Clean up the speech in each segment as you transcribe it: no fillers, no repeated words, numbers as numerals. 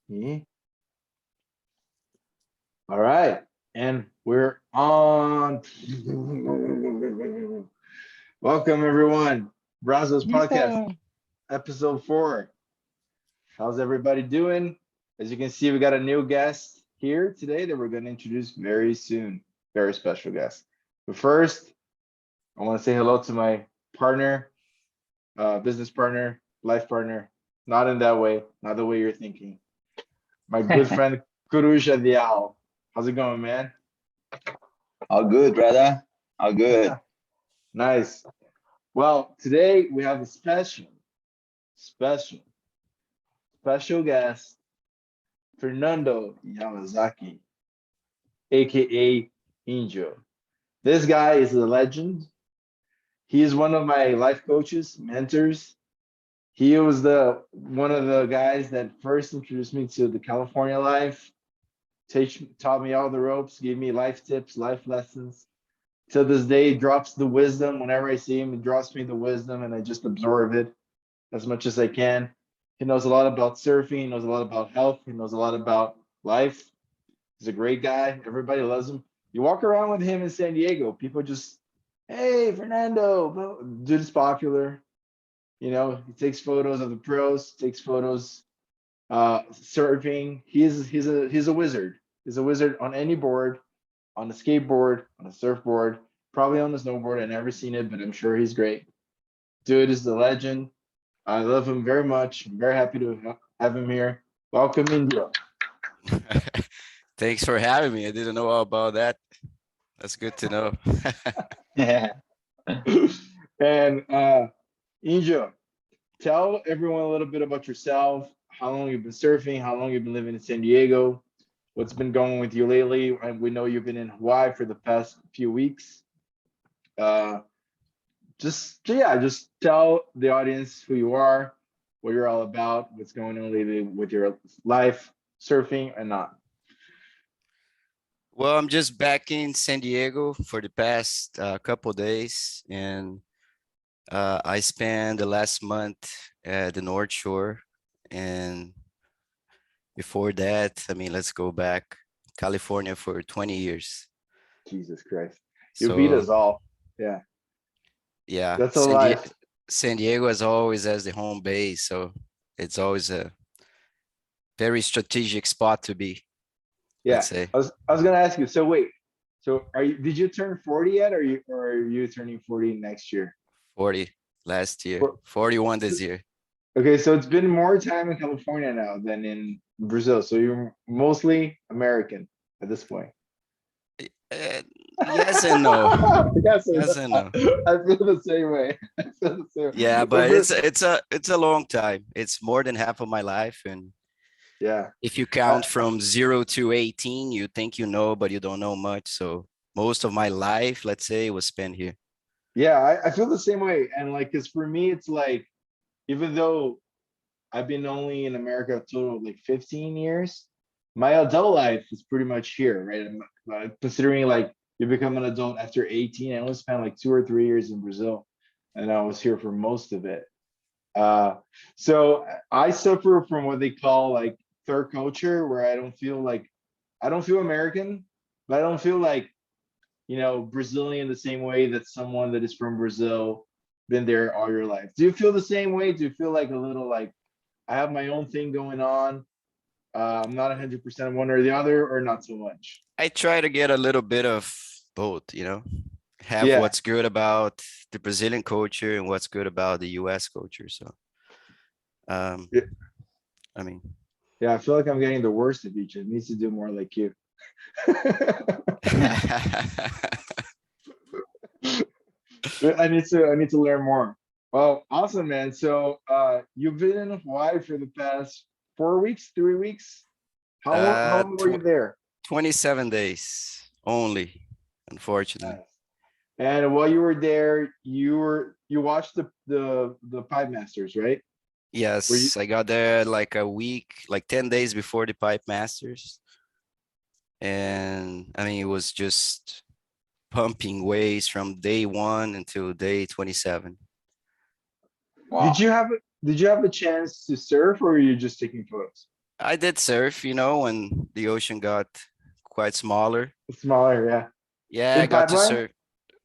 Yeah. All right. And we're on. Welcome, everyone. Brazos Podcast, Yeah. episode 4. How's everybody doing? As you can see, we got a new guest here today that we're going to introduce very soon. Very special guest. But first, I want to say hello to my partner, business partner, life partner. Not in that way, not the way you're thinking. My good friend, Coruja Dial. How's it going, man? All good, brother. All good. Nice. Well, today we have a special, special guest, Fernando Yamazaki, aka Injo. This guy is a legend. He is one of my life coaches, mentors. He was the one of the guys that first introduced me to the California life, taught me all the ropes, gave me life tips, life lessons. To this day, he drops the wisdom. Whenever I see him, he drops me the wisdom, and I just absorb it as much as I can. He knows a lot about surfing. He knows a lot about health. He knows a lot about life. He's a great guy. Everybody loves him. You walk around with him in San Diego, people just, hey, Fernando, dude is popular. You know, he takes photos of the pros, takes photos surfing. He's a wizard. He's a wizard on any board, on a skateboard, on a surfboard, probably on a snowboard. I've never seen it, but I'm sure he's great. Dude is the legend. I love him very much. I'm very happy to have him here. Welcome, India. Thanks for having me. I didn't know all about that. That's good to know. Yeah. And India, tell everyone a little bit about yourself, how long you've been surfing, how long you've been living in San Diego, what's been going with you lately. And we know you've been in Hawaii for the past few weeks. Uh, just tell the audience who you are, what you're all about, what's going on lately with your life, surfing and not. Well, I'm just back in San Diego for the past couple days, and I spent the last month at the North Shore, and before that, I mean, let's go back, California for 20 years. Jesus Christ. You beat So us all. Yeah, yeah, that's a life. San Diego as always as the home base, so it's always a very strategic spot to be, let's Yeah. say. I was gonna ask you, so wait, so did you turn 40 yet or are you turning 40 next year? 40 last year, For- 41 so- this year. Okay, so it's been more time in California now than in Brazil. So you're mostly American at this point. Uh, yes and no. Yes, Yes and no. I feel the same way. I feel the same. Yeah, But but it's a long time. It's more than half of my life, and yeah, if you I, count from 0 to 18, you think you know, but you don't know much. So most of my life, let's say, was spent here. yeah, I feel the same way. And like, cause for me, it's like, even though I've been only in America a total of like 15 years. My adult life is pretty much here, right? Considering like you become an adult after 18, I only spent like 2 or 3 years in Brazil, and I was here for most of it. Uh, so I suffer from what they call like third culture, where I don't feel American, but I don't feel like Brazilian the same way that someone that is from Brazil been there all your life. Do you feel the same way? Do you feel like a little like I have my own thing going on? I'm not 100% one or the other, or not so much. I try to get a little bit of both, have Yeah, what's good about the Brazilian culture and what's good about the US culture. So, um, yeah, I mean, yeah. I feel like I'm getting the worst of each. It needs to do more like you. I need to learn more. Well, awesome, man. So, you've been in Hawaii for the past 4 weeks, 3 weeks. How long were you tw there? 27 days only, unfortunately. Nice. And while you were there, you watched the Pipe Masters, right? Were you? Yes, I got there like a week, like 10 days before the Pipe Masters. And I mean, it was just pumping waves from day 1 until day 27. Did Wow. you have did you have a chance to surf, or were you just taking photos? I did surf, when the ocean got quite smaller. Smaller, yeah. Yeah, I In got to pipeline? surf.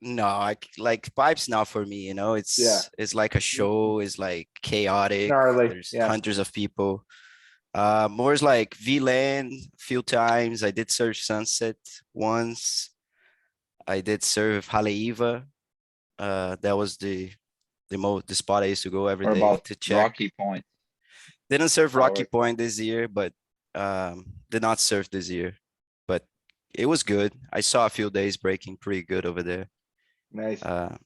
No, like pipes not for me, Yeah. it's like a show, it's like chaotic. Gnarly. There's Yeah. hundreds of people. More is like VLAN few times. I did surf Sunset once. I did surf Haleiwa. That was the spot I used to go every What day about to check. Rocky Point? Didn't surf How Rocky was Point this year, but did not surf this year. But it was good. I saw a few days breaking pretty good over there. nice.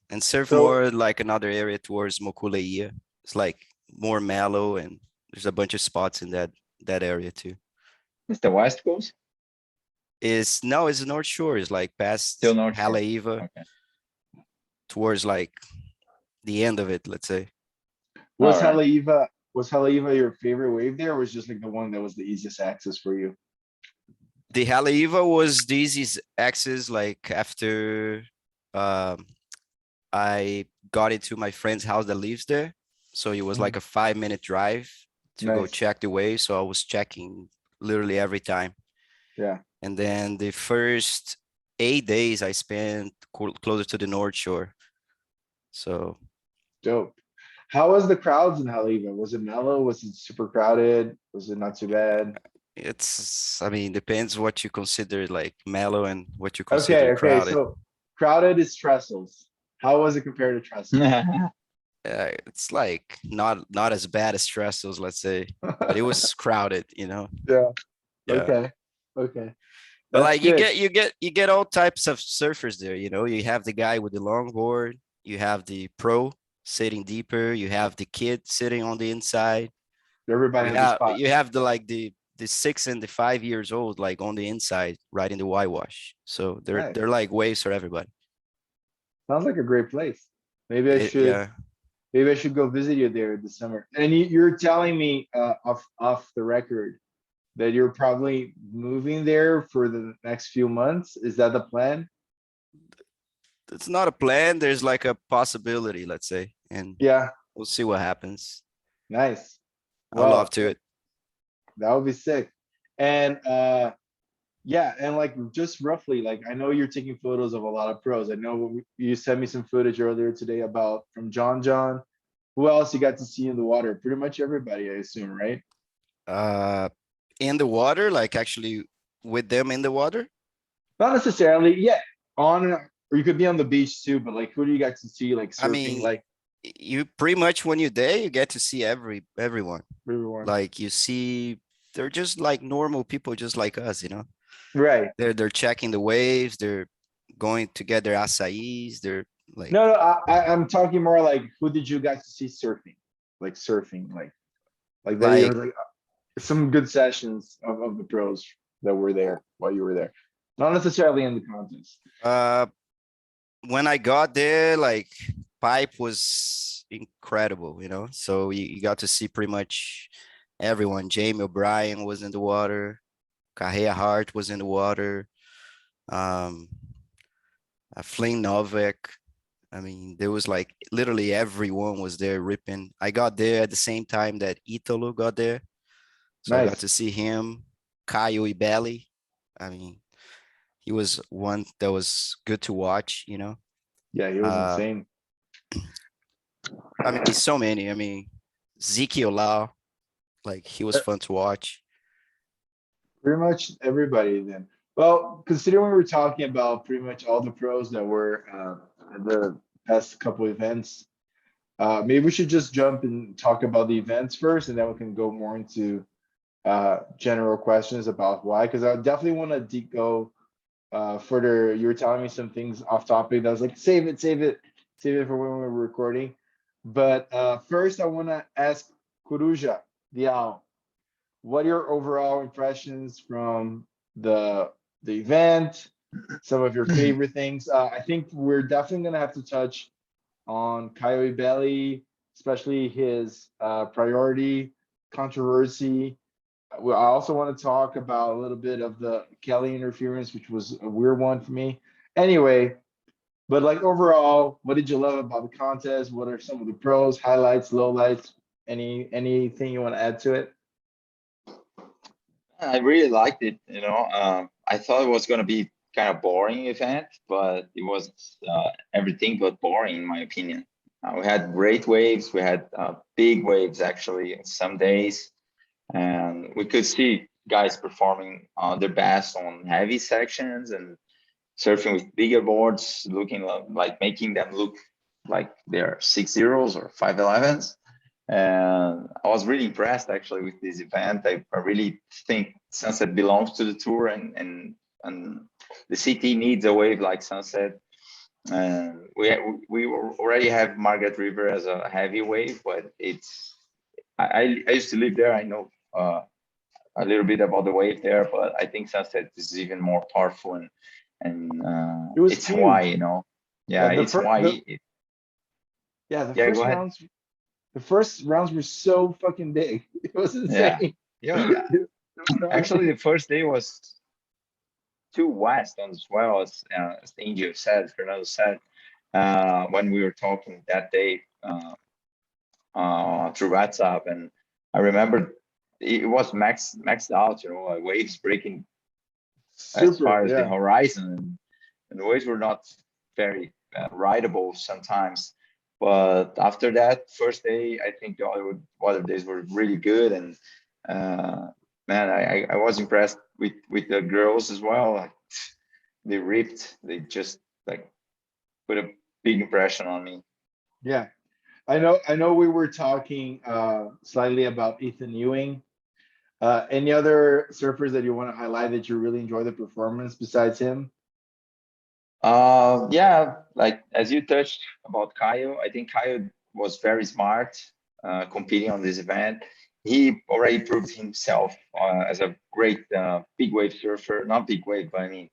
And surf So more like another area towards Mokuleia. It's like more mellow and there's a bunch of spots in that area too. It's the West Coast? Is no, it's the North Shore. It's like Still past North Shore. Haleiwa Okay. towards like the end of it, let's say. was All right. Haleiwa your favorite wave there, or was just like the one that was the easiest access for you? The Haleiwa was the easiest access like after um I got into my friend's house that lives there. So it was like Mhm. a 5-minute drive to go Nice. check the wave. So I was checking literally every time. Yeah. And then the first 8 days I spent closer to the North Shore. So Dope. How was the crowds in Haleiwa? Was it mellow? Was it super crowded? Was it not too bad? I mean, depends what you consider like mellow and what you consider Okay, okay. crowded. So crowded is Trestles. How was it compared to Trestles? It's like not as bad as Trestles, let's say, but it was crowded. Yeah. Yeah. Okay. Okay. But That's like you good. get you get you get all types of surfers there. You have the guy with the longboard, you have the pro sitting deeper, you have the kid sitting on the inside. Everybody You has a have spot. you have the 6 and the 5 years old like on the inside, right in the whitewash. So they're Nice. they're like waves for everybody. Sounds like a great place. Maybe I should Yeah. maybe I should go visit you there this summer. And you're telling me off the record that you're probably moving there for the next few months. Is that the plan? It's not a plan. There's like a possibility, let's say, and Yeah. we'll see what happens. Nice. I would love Well, to it. that would be sick. And yeah, and like just roughly, like I know you're taking photos of a lot of pros. I know you sent me some footage earlier today about from John John. Who else you got to see in the water? Pretty much everybody, I assume, right? Uh, in the water, like actually with them in the water. Not necessarily, yeah. On or you could be on the beach too, but like who do you got to see like I surfing mean, like you pretty much when you're there, you get to see everyone. everyone? Like you see, they're just like normal people, just like us. Right. They're checking the waves. They're going to get their acais. They're like No, no, I'm talking more like who did you guys to see surfing? Like surfing, like that you like like some good sessions of the pros that were there while you were there. Not necessarily in the contest. uh when I got there, like pipe was incredible. So you got to see pretty much everyone. Jamie O'Brien was in the water. Kahea Hart was in the water. Um, Flynn Novak. I mean, there was like literally everyone was there ripping. I got there at the same time that Italo got there. So I got Nice. to see him, Caio Ibelli. I mean, he was one that was good to watch. Yeah, he was Uh, insane. I mean, so many. I mean, Zeke Olau, like he was fun to watch. Pretty much everybody then. Well, considering we were talking about pretty much all the pros that were at the past couple events, maybe we should just jump and talk about the events first, and then we can go more into general questions about why. Because I definitely want to go further. You were telling me some things off topic that I was like, save it, save it, save it for when we're recording. But first, I want to ask Coruja Dial, what are your overall impressions from the event? Some of your favorite things. I think we're definitely gonna have to touch on Caio Ibelli, especially his priority controversy. I also want to talk about a little bit of the Kelly interference, which was a weird one for me. Anyway, but like overall, what did you love about the contest? What are some of the pros, highlights, lowlights? Anything you want to add to it? I really liked it. I thought it was going to be kind of boring event, but it was everything but boring in my opinion. We had great waves. We had big waves actually some days, and we could see guys performing their best on heavy sections and surfing with bigger boards, looking like making them look like they're 6 zeros or 511s. And I was really impressed actually with this event. I really think Sunset belongs to the tour, and the city needs a wave like Sunset. And we already have Margaret River as a heavy wave, but I used to live there. I know a little bit about the wave there, but I think Sunset is even more powerful, and It was it's Hawaii, huge. Yeah, The it's first, Hawaii. yeah, the Yeah, go first ahead. rounds, the first rounds were so fucking big. It was Yeah, insane. yeah. Actually, the first day was too west on as well as Angel said, Fernando said, when we were talking that day through WhatsApp, and I remember it was maxed out, like waves breaking as Super, far as the yeah. horizon, and the waves were not very rideable sometimes. But after that first day, I think the other days were really good, and uh, man, I was impressed with the girls as well. Like, they ripped. They just like put a big impression on me. Yeah. I know we were talking slightly about Ethan Ewing. Any other surfers that you want to highlight that you really enjoy the performance besides him? Yeah, like as you touched about Caio, I think Caio was very smart competing on this event. He already proved himself as a great big wave surfer, not big wave, but I mean,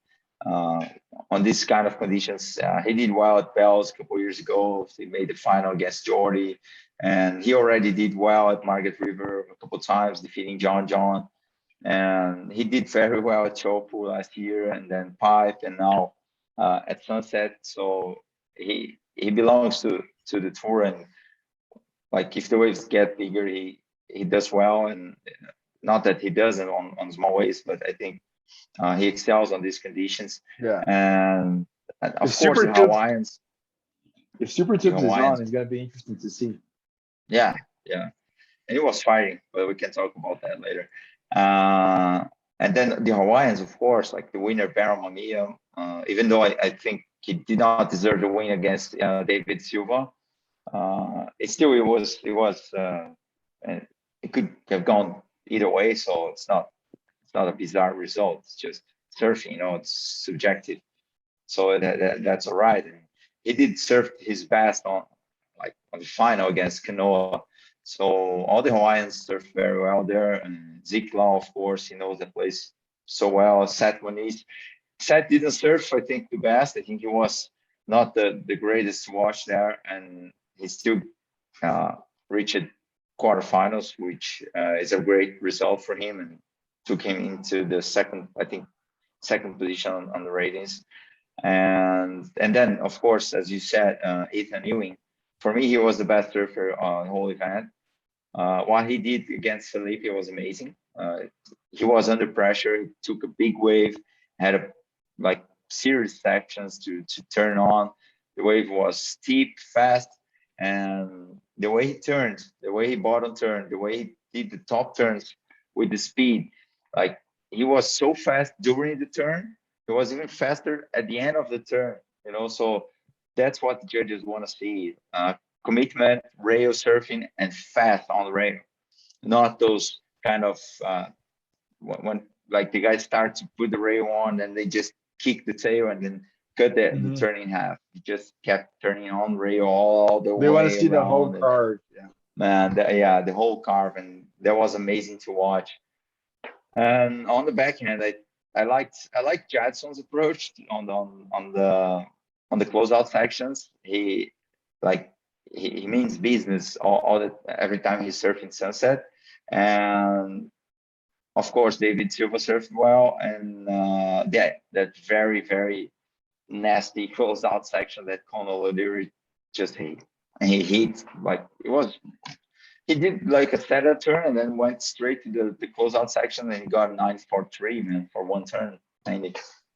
uh, on this kind of conditions. He did well at Bells a couple years ago. He made the final against Jordy, and he already did well at Margaret River a couple times, defeating John. And he did very well at Chopu last year, and then Pipe, and now at Sunset. So he belongs to the tour, and like if the waves get bigger, he does well, and not that he doesn't on small waves, but I think he excels on these conditions. Yeah. And If of course Super the Tubes Hawaiians, if Super the Tubes is on, Hawaiians, it's gonna be interesting to see. yeah, yeah. And he was fighting, but we can talk about that later. Uh, and then the Hawaiians, of course, like the winner Baron Mamiya, even though I think he did not deserve the win against David Silva, uh, it could have gone either way. So it's not a bizarre result. It's just surfing, it's subjective. So that's all right. And he did surf his best on the final against Kanoa. So all the Hawaiians surf very well there. And Zikla, of course, he knows the place so well. Seth Moniz. Seth didn't surf, I think, the best. I think he was not the greatest to watch there. And he still uh, reached quarterfinals, which is a great result for him, and took him into the second, I think, second position on the ratings. And then of course, as you said, Ethan Ewing. For me, he was the best surfer on the whole event. What he did against Felipe was amazing. He was under pressure. He took a big wave, had a like serious sections to turn on. The wave was steep, fast, and the way he turned, the way he bottom turned, the way he did the top turns with the speed, like he was so fast during the turn. He was even faster at the end of the turn. So that's what the judges want to see. Commitment, rail surfing, and fast on the rail. Not those kind of when like the guys start to put the rail on and they just kick the tail and then cut the Mhm. turn in half. He just kept turning on rail all the They want to way see the whole around, and card. Yeah. man, yeah, the whole carve, and that was amazing to watch. And on the backhand, I liked Jadson's approach on the closeout sections. Like he means business every time he's surfing Sunset, and of course David Silva surfed well, and that very nasty closeout section that Conor O'Leary just hit, and he hit like it was he did like a setup turn and then went straight to the closeout section and he got 9-4-3, man, for one turn.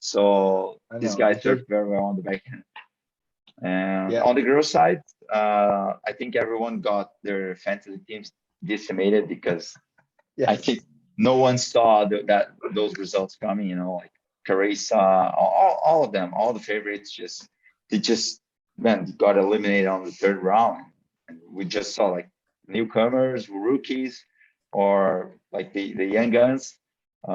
So I this know. guy I think, surfed very well on the backhand. And yeah, on the girls' side, I think everyone got their fantasy teams decimated because I think yes. no one saw that those results coming. Like Carissa, all of them, all the favorites, they just man got eliminated on the third round, and we just saw like newcomers, rookies, or like the young guns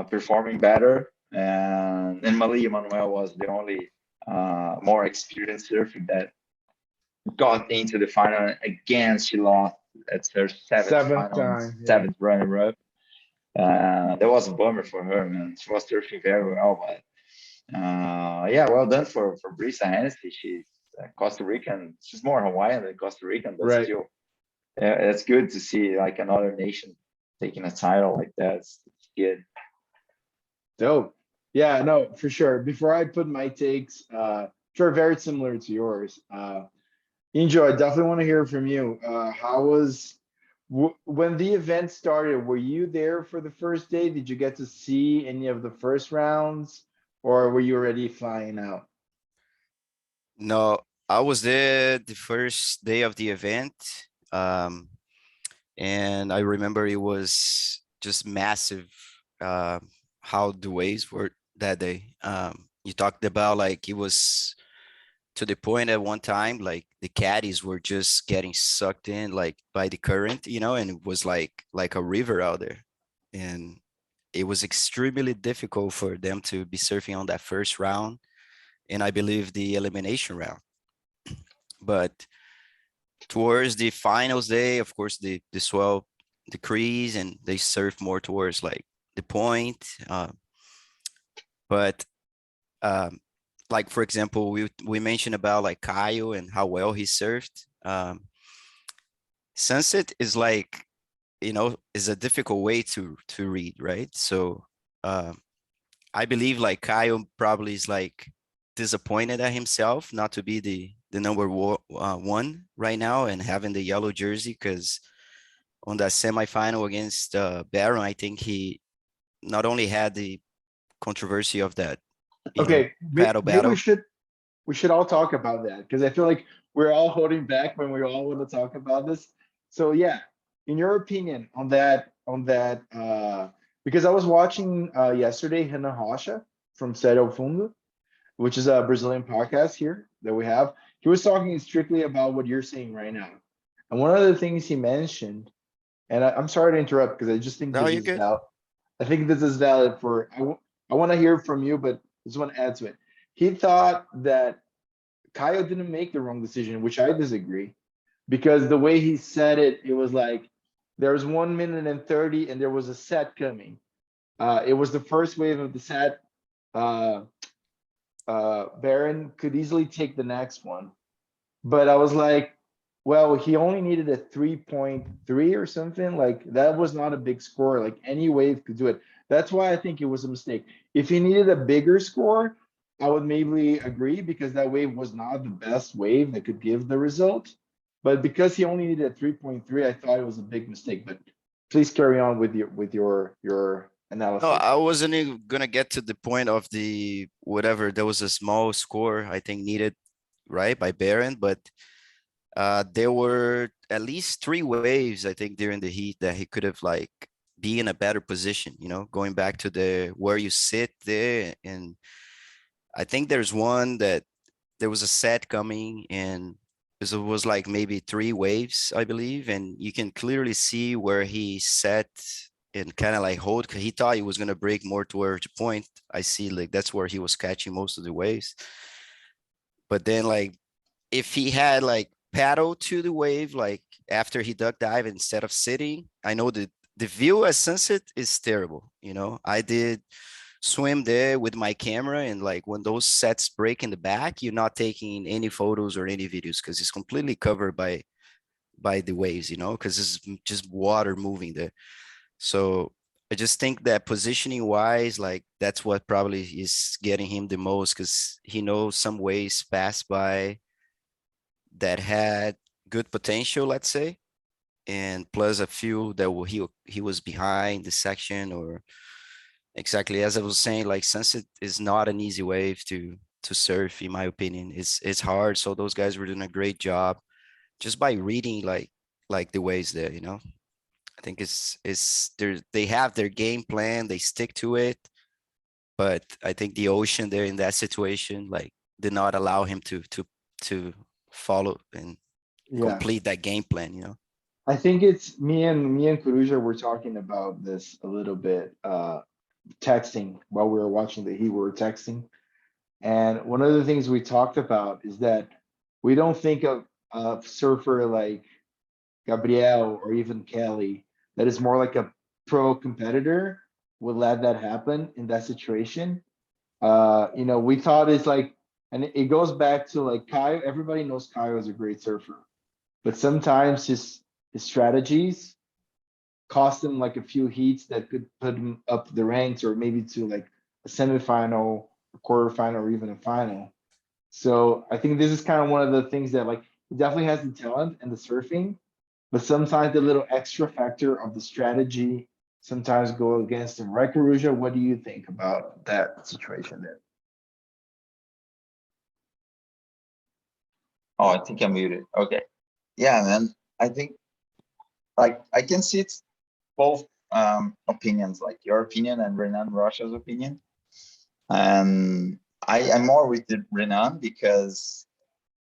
performing better. And Malia Manuel was the only more experienced surfer that got into the final. Again, she lost. That's her seventh Seventh final and time. Yeah. seventh runner-up. That was a bummer for her, man. She was surfing very well, but yeah, well done for Brisa Hennessy. She's Costa Rican. She's more Hawaiian than Costa Rican, but Right. still, yeah, it's good to see like another nation taking a title like that. It's good. Dope. Yeah, no, for sure. Before I put my takes, sure, very similar to yours. Injo, I definitely want to hear from you. How was when the event started? Were you there for the first day? Did you get to see any of the first rounds, or were you already flying out? No, I was there the first day of the event. Um, and I remember it was just massive, uh, how the waves were that day. You talked about like it was to the point at one time, like the caddies were just getting sucked in like by the current, and it was like a river out there. And it was extremely difficult for them to be surfing on that first round, and I believe the elimination round. But towards the finals day, of course, the swell decrease and they surf more towards like the point. But um, like for example, we mentioned about like Caio and how well he surfed. Sunset is like, is a difficult way to read, right? So um, I believe like Caio probably is like disappointed at himself not to be the number one right now and having the yellow jersey, because on that semifinal against Baron, I think he not only had the controversy of that, Okay, paddle maybe battle. we should all talk about that because I feel like we're all holding back when we all want to talk about this. So yeah, in your opinion on that because I was watching yesterday Renan Rocha from Cerro Fundo, which is a Brazilian podcast here that we have. He was talking strictly about what you're saying right now. And one of the things he mentioned, and I'm sorry to interrupt because I just think No, this you're is good. valid. I think this is valid for I want to hear from you, but I just want to add to it. He thought that Kyle didn't make the wrong decision, which I disagree, because the way he said it, it was like there was 1 minute and 30, and there was a set coming. It was the first wave of the set. Uh, Baron could easily take the next one, but I was like, well, he only needed a 3.3 or something. Like that was not a big score. Like any wave could do it. That's why I think it was a mistake. If he needed a bigger score, I would maybe agree because that wave was not the best wave that could give the result. But because he only needed a 3.3, I thought it was a big mistake. But please carry on with your No, analysis. I wasn't even gonna get to the point of the whatever. There was a small score I think needed, right, by Baron, but there were at least three waves I think during the heat that he could have like be in a better position. Going back to the where you sit there, and I think there's one that there was a set coming and it was like maybe three waves, I believe, and you can clearly see where he set and kind of like hold. He thought he was gonna break more towards the point. I see like that's where he was catching most of the waves. But then like if he had like paddle to the wave, like after he duck dive instead of sitting, I know the view at sunset is terrible. I did swim there with my camera, and like when those sets break in the back, you're not taking any photos or any videos because it's completely covered by the waves, because it's just water moving there. So I just think that positioning wise, like that's what probably is getting him the most, because he knows some waves pass by that had good potential, let's say, and plus a few that he was behind the section, or exactly as I was saying, like Sunset is not an easy wave to surf, in my opinion. It's hard. So those guys were doing a great job just by reading like the waves there, you know. I think it's they have their game plan, they stick to it, but I think the ocean there in that situation like did not allow him to follow and Yeah. complete that game plan, you know. I think it's me and Coruja were talking about this a little bit, texting while we were watching the heat, we were texting. And one of the things we talked about is that we don't think of a surfer like Gabriel or even Kelly that is more like a pro competitor would let that happen in that situation. We thought it's like, and it goes back to like Caio. Everybody knows Caio is a great surfer, but sometimes his strategies cost him like a few heats that could put him up the ranks or maybe to like a semifinal, a quarterfinal, or even a final. So I think this is kind of one of the things that like he definitely has the talent and the surfing, but sometimes the little extra factor of the strategy sometimes go against him. Right, Caruja? What do you think about that situation there? Oh, I think I'm muted. Okay. Yeah, man. I think like I can see it's both opinions, like your opinion and Renan Rocha's opinion. And I'm more with the Renan because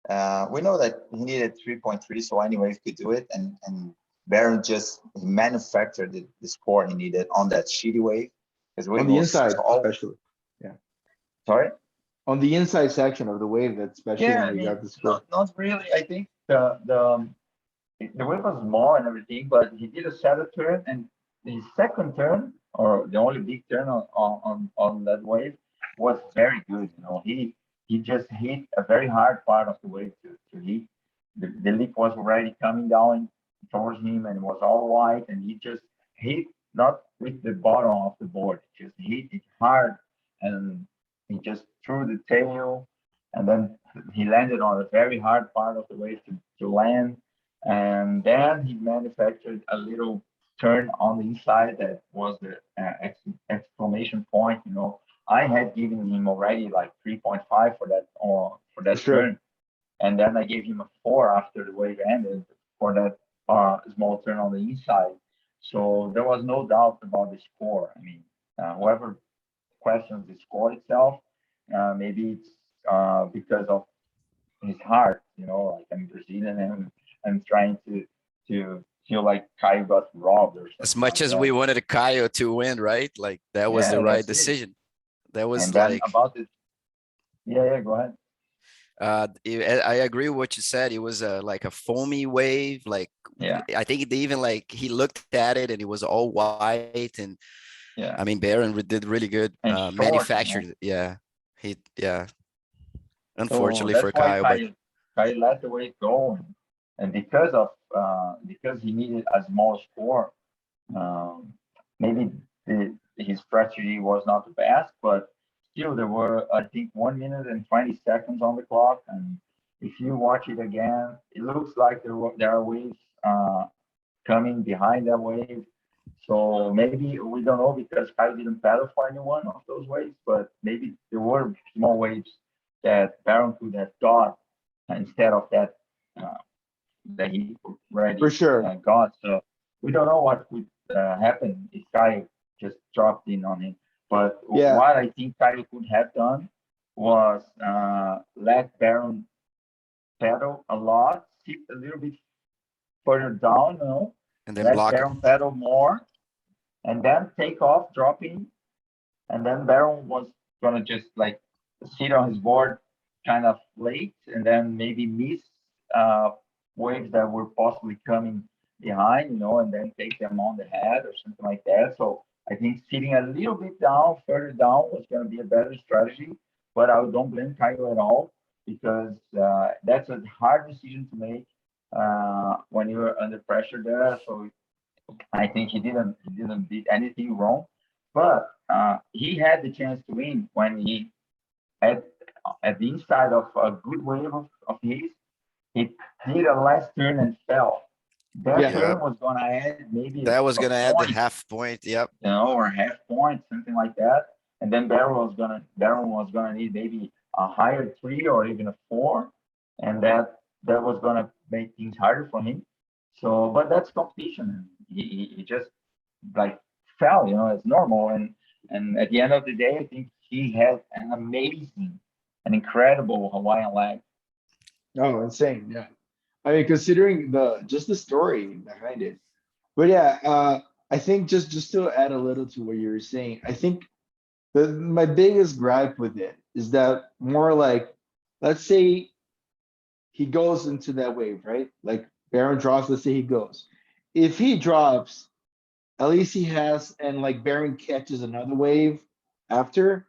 we know that he needed 3.3, so anyway, he could do it. And Baron just manufactured the score he needed on that shitty wave. Because On wave the was inside, all, especially. Yeah. sorry? On the inside section of the wave, that especially Yeah, when I he mean, got the score. not really. I think the wave was small and everything, but he did a shadow turn, and his second turn, or the only big turn on that wave, was very good. You know, he just hit a very hard part of the wave to hit. The leap was already coming down towards him, and it was all white, and he just hit not with the bottom of the board, just hit it hard, and he just threw the tail, and then he landed on a very hard part of the wave to land, and then he manufactured a little turn on the inside that was the exclamation point. You know, I had given him already like 3.5 for For that sure. turn, and then I gave him a 4 after the wave ended for that small turn on the inside. So there was no doubt about the score. I mean, whoever questions the score itself, maybe it's because of his heart. You know, like I'm Brazilian and I'm trying to feel like Kai got robbed or As something much like as we that. wanted Caio to win, right? Like that was the Yeah, right that's it. decision. That was And then like about it, yeah, go ahead. I agree with what you said. It was like a foamy wave. Like Yeah, I think they even like he looked at it and it was all white. And yeah, I mean, Baron did really good. and short, you know. Manufactured. Yeah, yeah. So Unfortunately that's for why Kyle, but Kai let the wave go, and because of because he needed a small score, um, maybe his strategy was not the best, but still there were I think 1 minute and 20 seconds on the clock, and if you watch it again, it looks like there are waves coming behind that wave. So maybe we don't know because Kyle didn't paddle for any one of those waves, but maybe there were small waves that Baron could have got instead of uh, that he For already sure. got. So we don't know what would happen if Kyle just dropped in on him. But Yeah. what I think Kyle could have done was let Baron pedal a lot, sit a little bit further down, you know, and then let block Baron him. pedal more, and then take off, dropping, and then Baron was gonna just like sit on his board kind of late, and then maybe miss uh, waves that were possibly coming behind, you know, and then take them on the head or something like that. So I think sitting a little bit down, further down, was going to be a better strategy. But I don't blame Caio at all because that's a hard decision to make when you're under pressure there. So I think he didn't did anything wrong, but he had the chance to win when he at at the inside of a good wave of his, he did a last turn and fell. That Yeah. turn was gonna add maybe That was a gonna add the point, half point. Yep. you know, or a half point, something like that. And then Darren was gonna need maybe a higher 3 or even a 4, and that was gonna make things harder for him. So, but that's competition. He just like fell, you know, it's normal. And at the end of the day, I think he had an amazing, an incredible Hawaiian leg. Oh, insane. Yeah. I mean, considering just the story behind it. But yeah, I think just to add a little to what you were saying, I think my biggest gripe with it is that more like, let's say he goes into that wave, right? Like Baron drops, let's say he goes. If he drops, at least he has, and like Baron catches another wave after.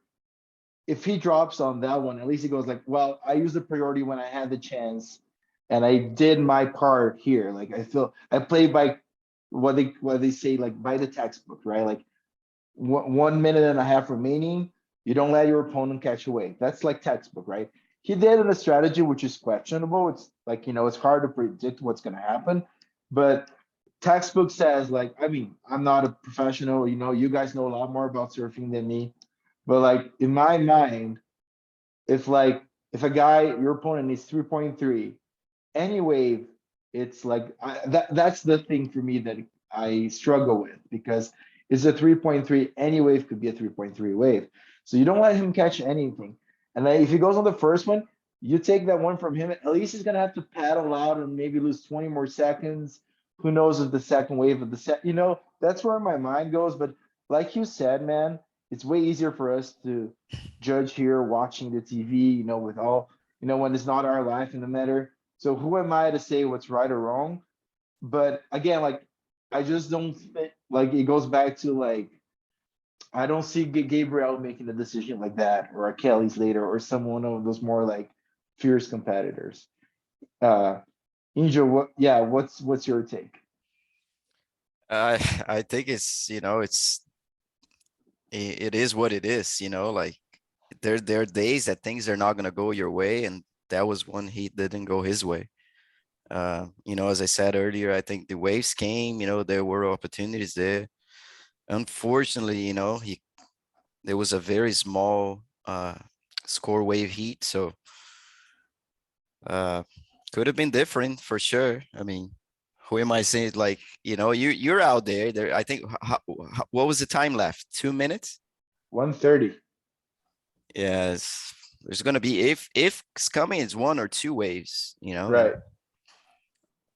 If he drops on that one, at least he goes like, well, I used the priority when I had the chance, and I did my part here. Like I feel I played by what they say, like by the textbook, right? Like 1 minute and a half remaining, you don't let your opponent catch a wave. That's like textbook, right? He did in a strategy which is questionable. It's like, it's hard to predict what's gonna happen, but textbook says, like, I mean, I'm not a professional, you guys know a lot more about surfing than me, but like in my mind, if a guy, your opponent needs 3.3, any wave, it's like that's the thing for me that I struggle with, because it's a 3.3, any wave could be a 3.3 wave. So you don't let him catch anything. And then if he goes on the first one, you take that one from him, at least he's gonna have to paddle out and maybe lose 20 more seconds. Who knows if the second wave of the set, that's where my mind goes. But like you said, man, it's way easier for us to judge here watching the TV, with all, when it's not our life in the matter. So who am I to say what's right or wrong? But again, like, I just don't think, like, it goes back to like, I don't see Gabriel making a decision like that, or a Kelly Slater, or someone of those more like fierce competitors. Uh Angel, what's your take? I think it's, it is what it is, like there are days that things are not gonna go your way, and that was one he didn't go his way. As I said earlier, I think the waves came, there were opportunities there. Unfortunately, there was a very small score wave heat, so uh could have been different for sure. I mean, who am I saying? Like, you're out there. I think what was the time left? 2 minutes? 130. Yes. There's gonna be, if it's coming, it's one or two waves, and Right.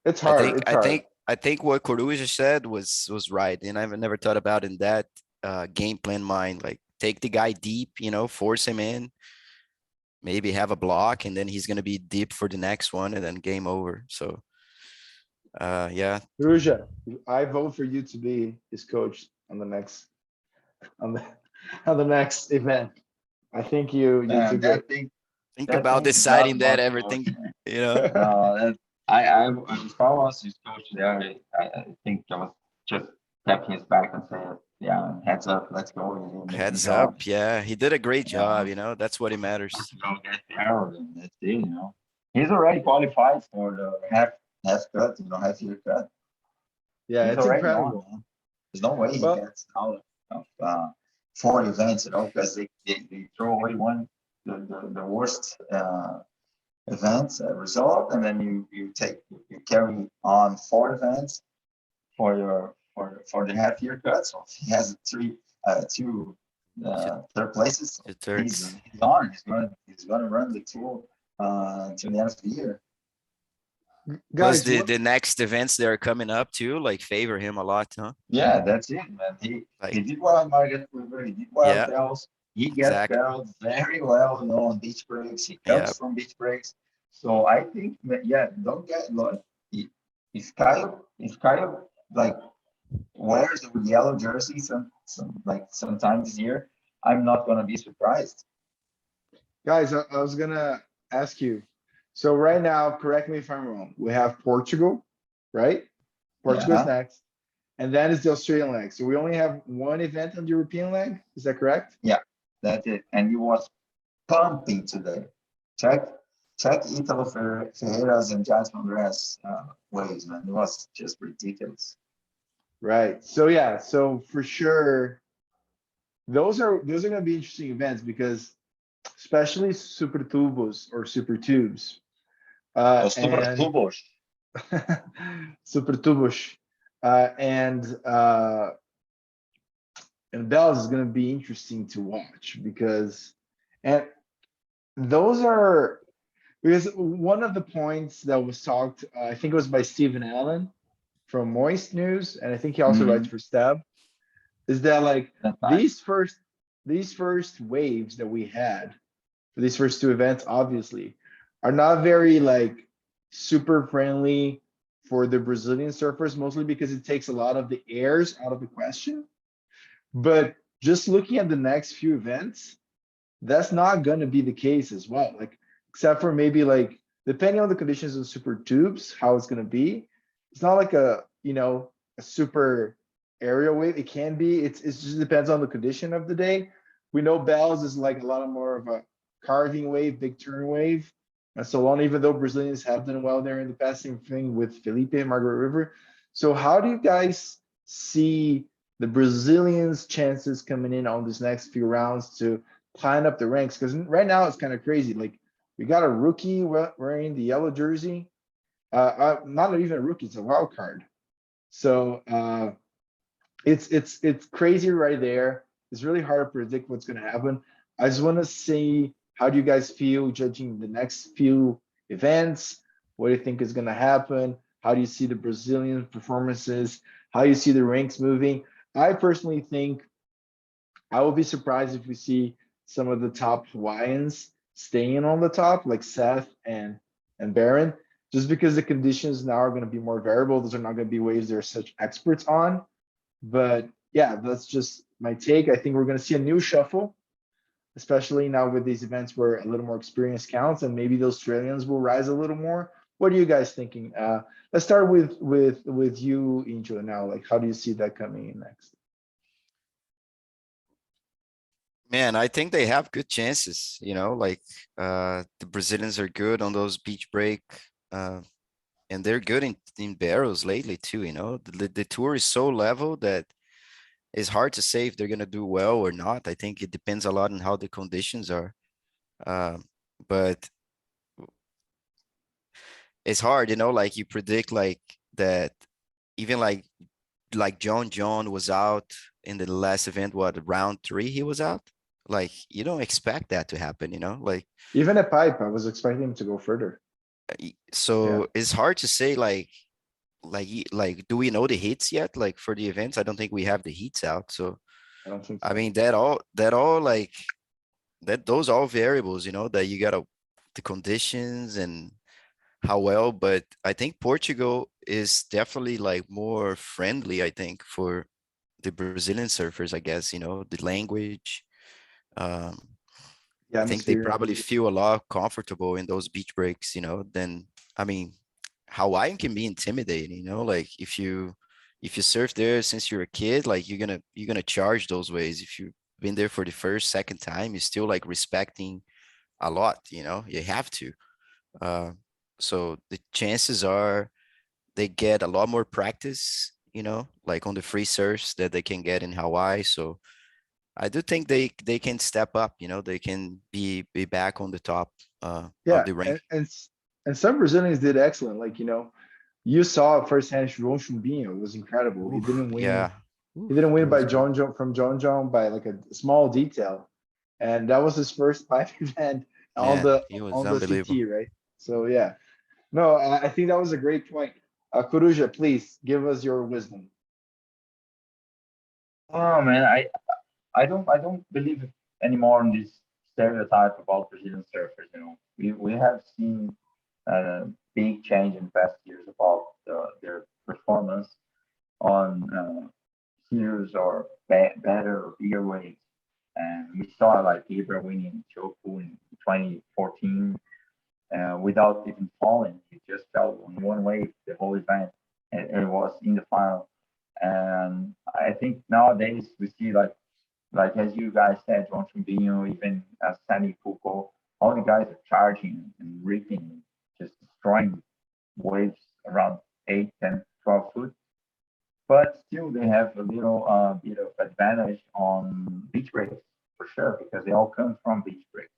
It's I hard. think It's I hard. think I think what Coruja said was right, and I've never thought about in that game plan mind. Like, take the guy deep, force him in, maybe have a block, and then he's gonna be deep for the next one, and then game over. So yeah, Ruja, I vote for you to be his coach on the next on the on the next event. I think you do Man, great. think that about thing is not deciding that about everything, coaching. you know. No, that if I was his coach there, I think I was just tapping his back and saying, "Yeah, heads up, let's go, you did an amazing Heads job. up, yeah, he did a great You know, job. That's what it matters. Portugal get there, and that's it. You know, he's already qualified for the half cut, half year cut. Yeah, He's it's already on, incredible. man. There's no way he Well, gets out of 4 events, because they throw away the worst events result, and then you carry on 4 events for for the half year cut. So if he has two Two, third places, two he's thirds. he's on. He's gonna run the tour to the end of the year. Plus guys, the next events that are coming up too, like favor him a lot, huh? Yeah, that's it, man. He Like, did well on Margaret River. He did well on yeah, Tails. He gets exactly. barreled very well, on beach breaks. He Yeah, comes from beach breaks. So I think that, yeah, don't get lost. If Kyle like wears the yellow jersey sometime this year, I'm not gonna be surprised. guys, I was gonna ask you. So right now, correct me if I'm wrong. We have Portugal, right? Portugal's Yeah, next, and then it's the Australian leg. So we only have one event on the European leg. Is that correct? yeah, that's it. And he was pumping today. Check. Check Italo Ferreira's and Jasmine Grass waves, man. It was just ridiculous. Right. So yeah, so for sure, those are gonna be interesting events because especially super tubos or super tubes. Los super And tubos. super tubos. And and Bells is gonna be interesting to watch because and those are because one of the points that was talked, I think it was by Stephen Allen from Moist News, and I think he also writes Mhm. for Stab, is that like That's nice. these first waves that we had for these first two events, obviously, are not very like super friendly for the Brazilian surfers, mostly because it takes a lot of the airs out of the question. But just looking at the next few events, that's not going to be the case as well. Like, except for maybe like, depending on the conditions of super tubes, how it's going to be. It's not like a super aerial wave. It can be. It just depends on the condition of the day. We know Bells is like a lot more of a carving wave, big turn wave. And so on, even though Brazilians have done well there in the past, same thing with Felipe and Margaret River. So how do you guys see the Brazilians' chances coming in on these next few rounds to climb up the ranks? Because right now it's kind of crazy. Like we got a rookie wearing the yellow jersey. Not even a rookie; it's a wild card. So it's crazy right there. It's really hard to predict what's going to happen. I just want to see how do you guys feel judging the next few events? What do you think is going to happen? How do you see the Brazilian performances? How you see the ranks moving? I personally think I will be surprised if we see some of the top Hawaiians staying on the top, like Seth and Baron, just because the conditions now are going to be more variable. Those are not going to be waves they're such experts on. But yeah, that's just my take. I think we're going to see a new shuffle, especially now with these events where a little more experience counts, and maybe the Australians will rise a little more. What are you guys thinking? Let's start with you, Angel. Now, like, how do you see that coming in next? Man, I think they have good chances, like the Brazilians are good on those beach break, uh, and they're good in barrels lately too, The tour is so level that it's hard to say if they're gonna do well or not. I think it depends a lot on how the conditions are. But it's hard, like you predict like that even like John was out in the last event, what, round three he was out? Like you don't expect that to happen, like Even at Pipe, I was expecting him to go further. Yeah, so it's hard to say like do we know the heats yet? Like for the events, I don't think we have the heats out. So I don't think I so. mean that all like that those all variables, that you gotta the conditions and how well, but I think Portugal is definitely like more friendly, I think, for the Brazilian surfers, I guess, the language. Um, The I think they atmosphere. probably feel a lot comfortable in those beach breaks, than I mean, Hawaiian can be intimidating, like if you surf there since you're a kid, like you're gonna charge those ways. If you've been there for the first, second time, you're still like respecting a lot, you have to. Uh, so the chances are they get a lot more practice, like on the free surfs that they can get in Hawaii. So I do think they can step up, they can be back on the top of Yeah, the rank. and some Brazilians did excellent. Like you saw firsthand, João Chumbinho was incredible. He Oof, didn't win. yeah. He Oof, didn't that win by was good. John by like a small detail, and that was his first pipe event on Man, the he was on the unbelievable. CT, right? So yeah, no, I think that was a great point. Coruja, please give us your wisdom. Oh man, I don't believe anymore in this stereotype about Brazilian surfers. We have seen a big change in past years about their performance on serious or better or bigger waves. And we saw like Ibra winning Chopu in 2014 without even falling. He just fell on one wave the whole event, and it was in the final. And I think nowadays we see like as you guys said, John Chumbinho, even Sammy Pupo, all the guys are charging and ripping, just destroying waves around 8, 10, 12 foot. But still, they have a little bit of advantage on beach breaks for sure, because they all come from beach breaks.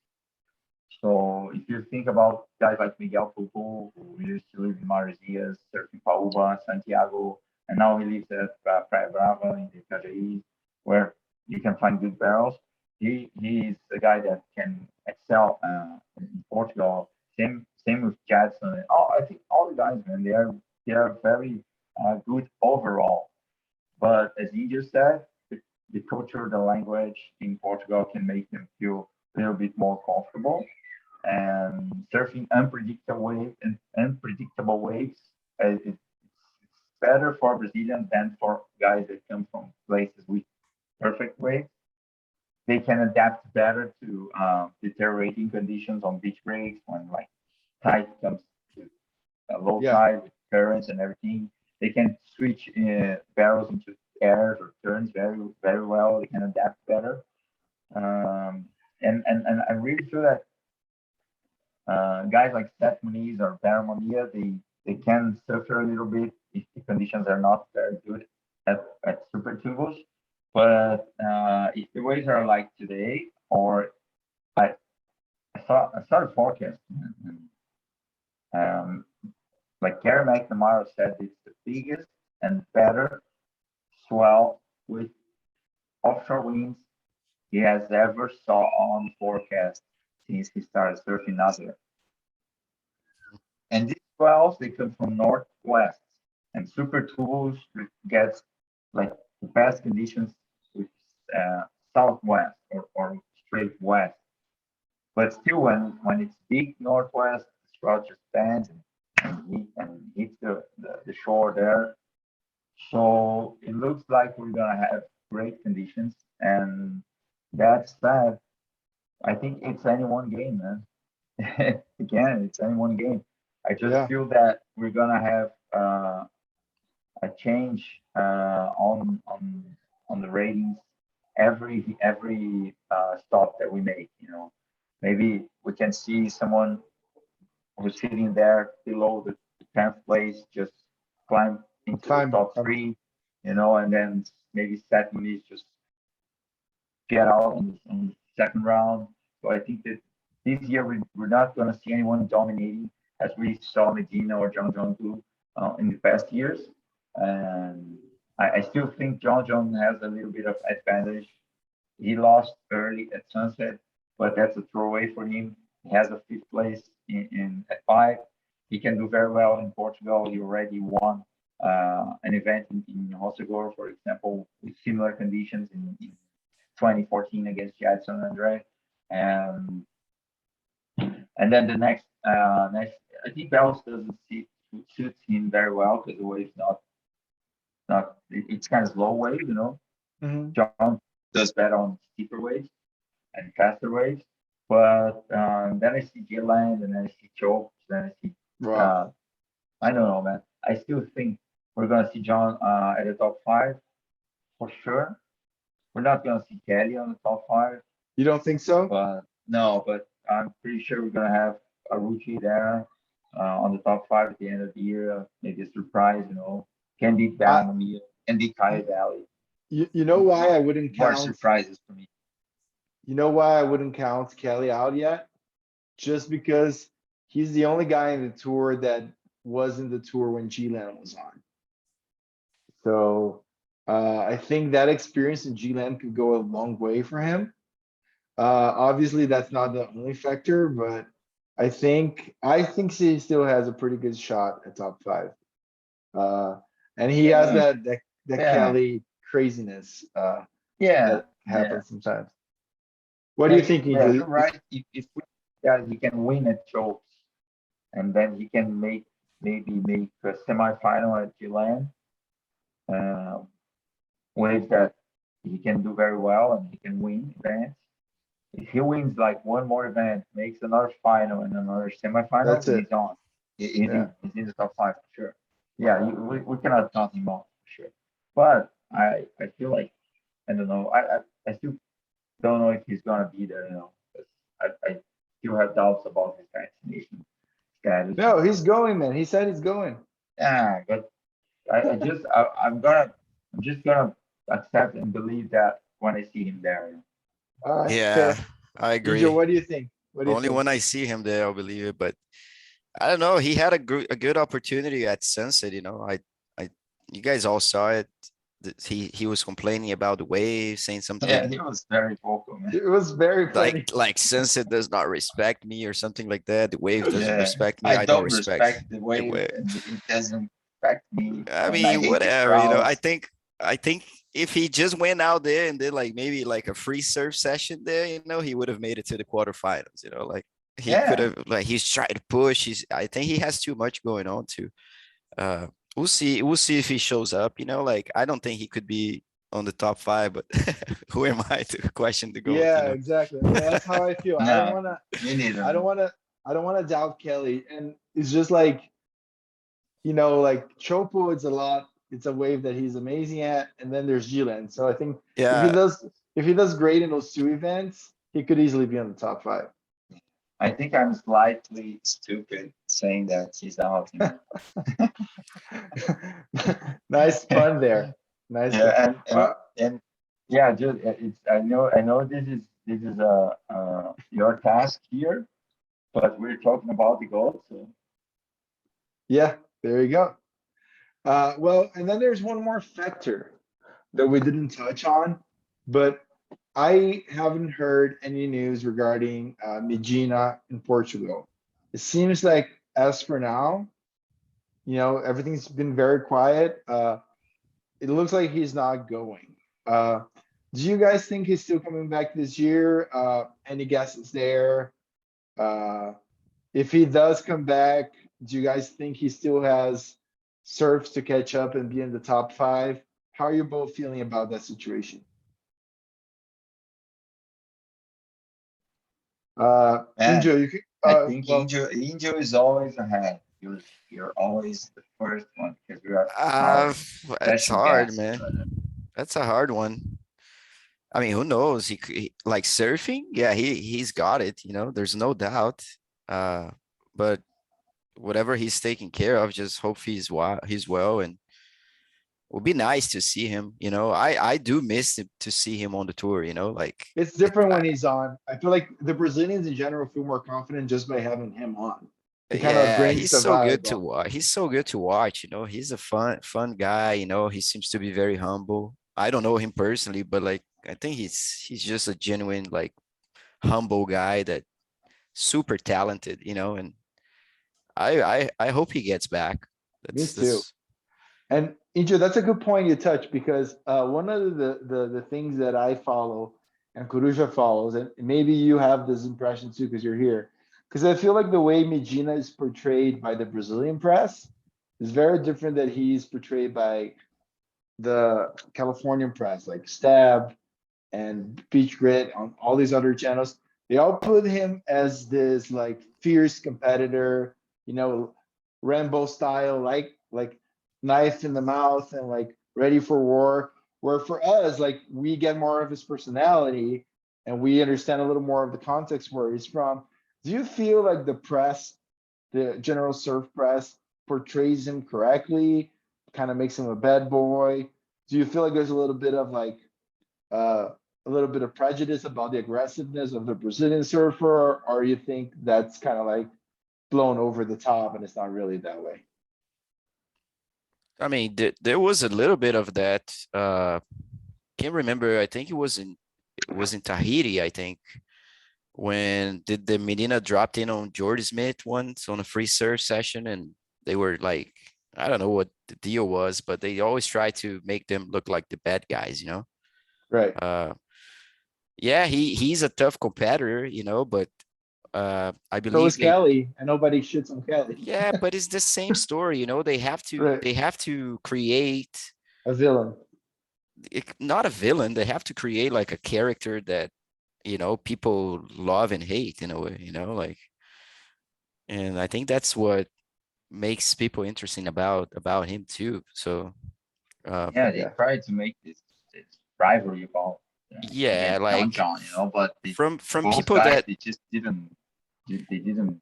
So if you think about guys like Miguel Pupo, who used to live in Maresias, surfing Pauba, Santiago, and now he lives at Praia Brava in the Itajaí, where you can find good barrels. He's a guy that can excel in Portugal. Same with Jadson. And I think all the guys, man, they are very good overall. But as he just said, the culture, the language in Portugal can make them feel a little bit more comfortable. And surfing unpredictable waves, it's better for Brazilians than for guys that come from places with perfect waves. They can adapt better to deteriorating conditions on beach breaks when like tide comes to a low Yeah. tide with currents and everything. They can switch barrels into airs or turns very well. They can adapt better. And I really feel that guys like Seth Muniz or Barramonia, they can suffer a little bit if the conditions are not very good at Super Tubos. But if the waves are like today, or I, I saw the forecast, and, um, like Gary McNamara said, it's the biggest and better swell with offshore winds he has ever saw on forecast since he started surfing Nazareth. And these swells, they come from northwest, and Super Tools gets like the best conditions with uh, southwest or straight west. But still, when it's big northwest, the swell just bends and hits the shore there. So it looks like we're gonna have great conditions, and that's that. I think it's any one game, man. Again, it's any one game. I just Yeah. feel that we're gonna have a change on the ratings every stop that we make. Maybe we can see someone who's sitting there below the 10th place just climb into the Climb. top three, and then maybe second is just get out on the second round. So I think that this year we're not going to see anyone dominating as we saw Medina or John do in the past years. And I still think John has a little bit of advantage. He lost early at Sunset, but that's a throwaway for him. He has a fifth place in at five. He can do very well in Portugal. He already won an event in Hossegor, for example, with similar conditions in 2014 against Jadson Andre. And and then the next, I think Bells doesn't suits him very well because the wave's not it's kind of slow wave. Mhm. John does better on steeper waves and faster waves. But then I see Gilland, and then I see Chokes, then I see Wow. I don't know, man. I still think we're gonna see John at the top five for sure. We're not gonna see Kelly on the top five, You don't think so? but no, but I'm pretty sure we're gonna have a rookie there on the top five at the end of the year. Maybe a surprise. Can beat I, Barramia, can beat Caio Ibelli. you know why I wouldn't More count, surprises for me. you know why I wouldn't count Kelly out yet? Just because he's the only guy in the tour that was in the tour when G-Land was on. So I think that experience in G-Land could go a long way for him. Obviously, that's not the only factor, but I think he still has a pretty good shot at top five. Uh, and he has Yeah, that yeah, Kelly craziness yeah, that yeah. happens sometimes. What do you Yeah, think, yeah, Angel? you're right. If he can win at Chokes, and then he can maybe make a semifinal at Gilland, uh, ways that he can do very well and he can win events. If he wins like one more event, makes another final and another semifinal, That's it. he's on. Yeah. He's in the top five for sure. Yeah, we cannot count him off for sure. But I feel like I don't know. I still don't know if he's gonna be there. 'Cause I still have doubts about his vaccination status. No, he's going, man. He said he's going. Yeah, but I'm just gonna accept and believe that when I see him there. All right, Yeah, fair. I Ijo, agree. what do you think? What do you Only think? when I see him there, I'll believe it. But I don't know. He had a good opportunity at Sunset. I, you guys all saw it. He was complaining about the wave, saying Yeah, something he was very vocal, man. It was very funny. like Sunset does not respect me or something like that. The wave doesn't Yeah, respect me. I I don't don't respect respect the the wave, wave. and it doesn't affect me, I and I mean, hate the whatever, crowds. I think if he just went out there and did like maybe like a free surf session there, he would have made it to the quarterfinals, like he could Yeah, have like he's trying to push. I think he has too much going on too. Uh we'll see if he shows up, like I don't think he could be on the top five, but who am I to question the goat? Yeah, exactly. I mean, that's how I feel. no, me neither, I don't man. wanna, I don't wanna doubt Kelly. And it's just like, like Chopo, it's a wave that he's amazing at. And then there's Gilan. So I think if he Yeah. does, if he does great in those two events, he could easily be on the top five. I think I'm slightly stupid saying that he's out. Nice pun there. Nice pun. Yeah, Well, and yeah, just it's I know this is your task here, but we're talking about the goal, so yeah, there you go. Well, and then there's one more factor that we didn't touch on, but I haven't heard any news regarding Medina in Portugal. It seems like, as for now, everything's been very quiet. It looks like he's not going. Uh, do you guys think he's still coming back this year? Any guesses there? Uh, if he does come back, do you guys think he still has serves to catch up and be in the top five? How are you both feeling about that situation? man, Injo, you can, I think well, Angel is always ahead. You're always the first one because we are Uh, our it's special hard, guest, man. brother. That's a hard one. I mean, who knows? Like surfing, yeah, he's got it. There's no doubt. Uh, but whatever he's taking care of, just hope he's well, and it would be nice to see him. I do miss to see him on the tour. Like it's different when he's on. I feel like the Brazilians in general feel more confident just by having him on. He kind of yeah, brings he's the so vibe good to on. watch. He's so good to watch. He's a fun guy. He seems to be very humble. I don't know him personally, but like I think he's just a genuine like humble guy that super talented, and I hope he gets back. Me That's too. that's And Injo, that's a good point you touch because one of the things that I follow and Coruja follows, and maybe you have this impression too because you're here, because I feel like the way Medina is portrayed by the Brazilian press is very different that he's portrayed by the Californian press, like Stab and Beach Grit on all these other channels. They all put him as this like fierce competitor, Rambo style, like knife in the mouth and like ready for war. Where for us, like we get more of his personality and we understand a little more of the context where he's from. Do you feel like the press, the general surf press, portrays him correctly? Kind of makes him a bad boy? Do you feel like there's a little bit of like uh, a little bit of prejudice about the aggressiveness of the Brazilian surfer, or you think that's kind of like blown over the top and it's not really that way? I mean, there was a little bit of that. Can't remember. I think it was in Tahiti, I think, when did the Medina dropped in on Jordan Smith once on a free surf session, and they were like, I don't know what the deal was, but they always try to make them look like the bad guys. Right. Uh, yeah, he's a tough competitor, but I So is believe they, Kelly, and nobody shits on Kelly. yeah, but it's the same story, they have to Right. they have to create A villain. not a villain, they have to create like a character that people love and hate in a way, like, and I think that's what makes people interesting about him too. So Yeah, they Yeah. tried to make this rivalry about yeah, against John like John, but from both people guys that they just didn't. they didn't